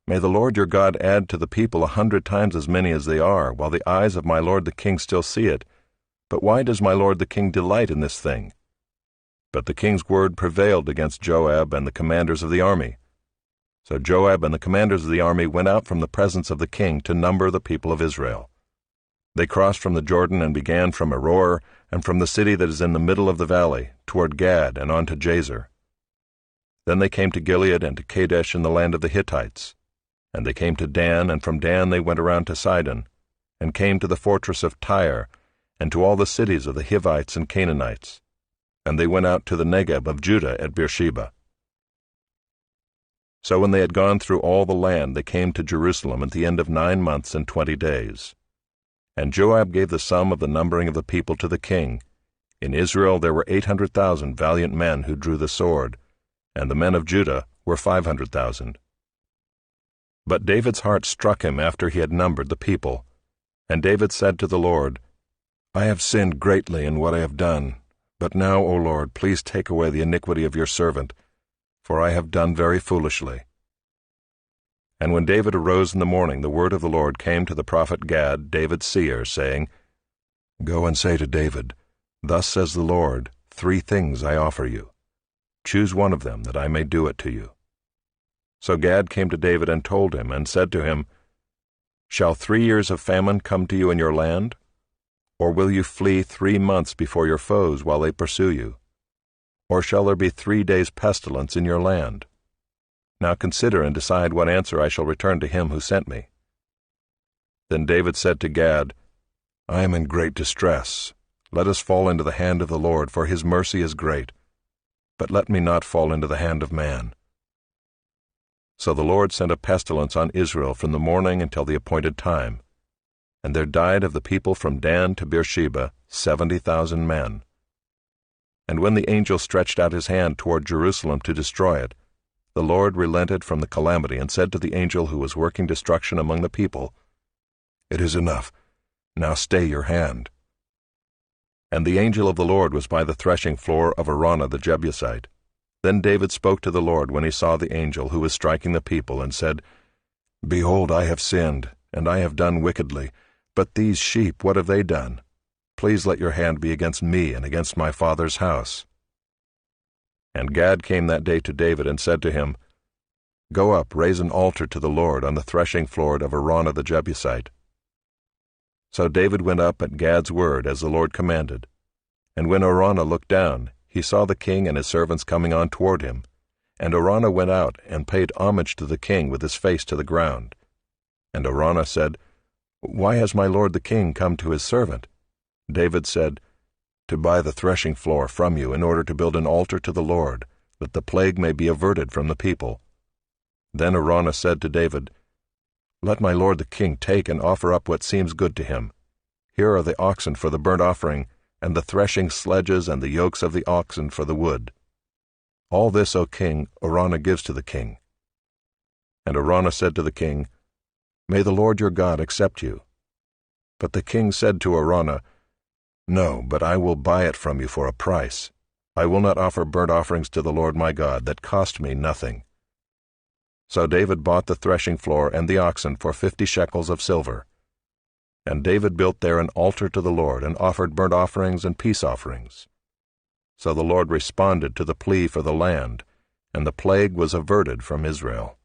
May the Lord your God add to the people 100 times as many as they are, while the eyes of my lord the king still see it. But why does my lord the king delight in this thing? But the king's word prevailed against Joab and the commanders of the army. So Joab and the commanders of the army went out from the presence of the king to number the people of Israel. They crossed from the Jordan and began from Aroer and from the city that is in the middle of the valley, toward Gad and on to Jazer. Then they came to Gilead and to Kadesh in the land of the Hittites. And they came to Dan, and from Dan they went around to Sidon, and came to the fortress of Tyre, and to all the cities of the Hivites and Canaanites. And they went out to the Negeb of Judah at Beersheba. So when they had gone through all the land, they came to Jerusalem at the end of 9 months and 20 days. And Joab gave the sum of the numbering of the people to the king. In Israel there were 800,000 valiant men who drew the sword, and the men of Judah were 500,000. But David's heart struck him after he had numbered the people. And David said to the Lord, I have sinned greatly in what I have done. But now, O Lord, please take away the iniquity of your servant, for I have done very foolishly. And when David arose in the morning, the word of the Lord came to the prophet Gad, David's seer, saying, Go and say to David, Thus says the Lord, 3 things I offer you. Choose one of them, that I may do it to you. So Gad came to David and told him, and said to him, Shall 3 years of famine come to you in your land? Or will you flee 3 months before your foes while they pursue you? Or shall there be 3 days' pestilence in your land? Now consider and decide what answer I shall return to him who sent me. Then David said to Gad, I am in great distress. Let us fall into the hand of the Lord, for his mercy is great. But let me not fall into the hand of man. So the Lord sent a pestilence on Israel from the morning until the appointed time. And there died of the people from Dan to Beersheba 70,000 men. And when the angel stretched out his hand toward Jerusalem to destroy it, the Lord relented from the calamity and said to the angel who was working destruction among the people, It is enough. Now stay your hand. And the angel of the Lord was by the threshing floor of Araunah the Jebusite. Then David spoke to the Lord when he saw the angel who was striking the people, and said, Behold, I have sinned, and I have done wickedly. But these sheep, what have they done? Please let your hand be against me and against my father's house. And Gad came that day to David and said to him, Go up, raise an altar to the Lord on the threshing floor of Araunah the Jebusite. So David went up at Gad's word as the Lord commanded. And when Araunah looked down, he saw the king and his servants coming on toward him. And Araunah went out and paid homage to the king with his face to the ground. And Araunah said, Why has my lord the king come to his servant? David said, To buy the threshing floor from you in order to build an altar to the Lord, that the plague may be averted from the people. Then Araunah said to David, Let my lord the king take and offer up what seems good to him. Here are the oxen for the burnt offering, and the threshing sledges and the yokes of the oxen for the wood. All this, O king, Araunah gives to the king. And Araunah said to the king, May the Lord your God accept you. But the king said to Araunah, No, but I will buy it from you for a price. I will not offer burnt offerings to the Lord my God that cost me nothing. So David bought the threshing floor and the oxen for 50 shekels of silver. And David built there an altar to the Lord and offered burnt offerings and peace offerings. So the Lord responded to the plea for the land, and the plague was averted from Israel.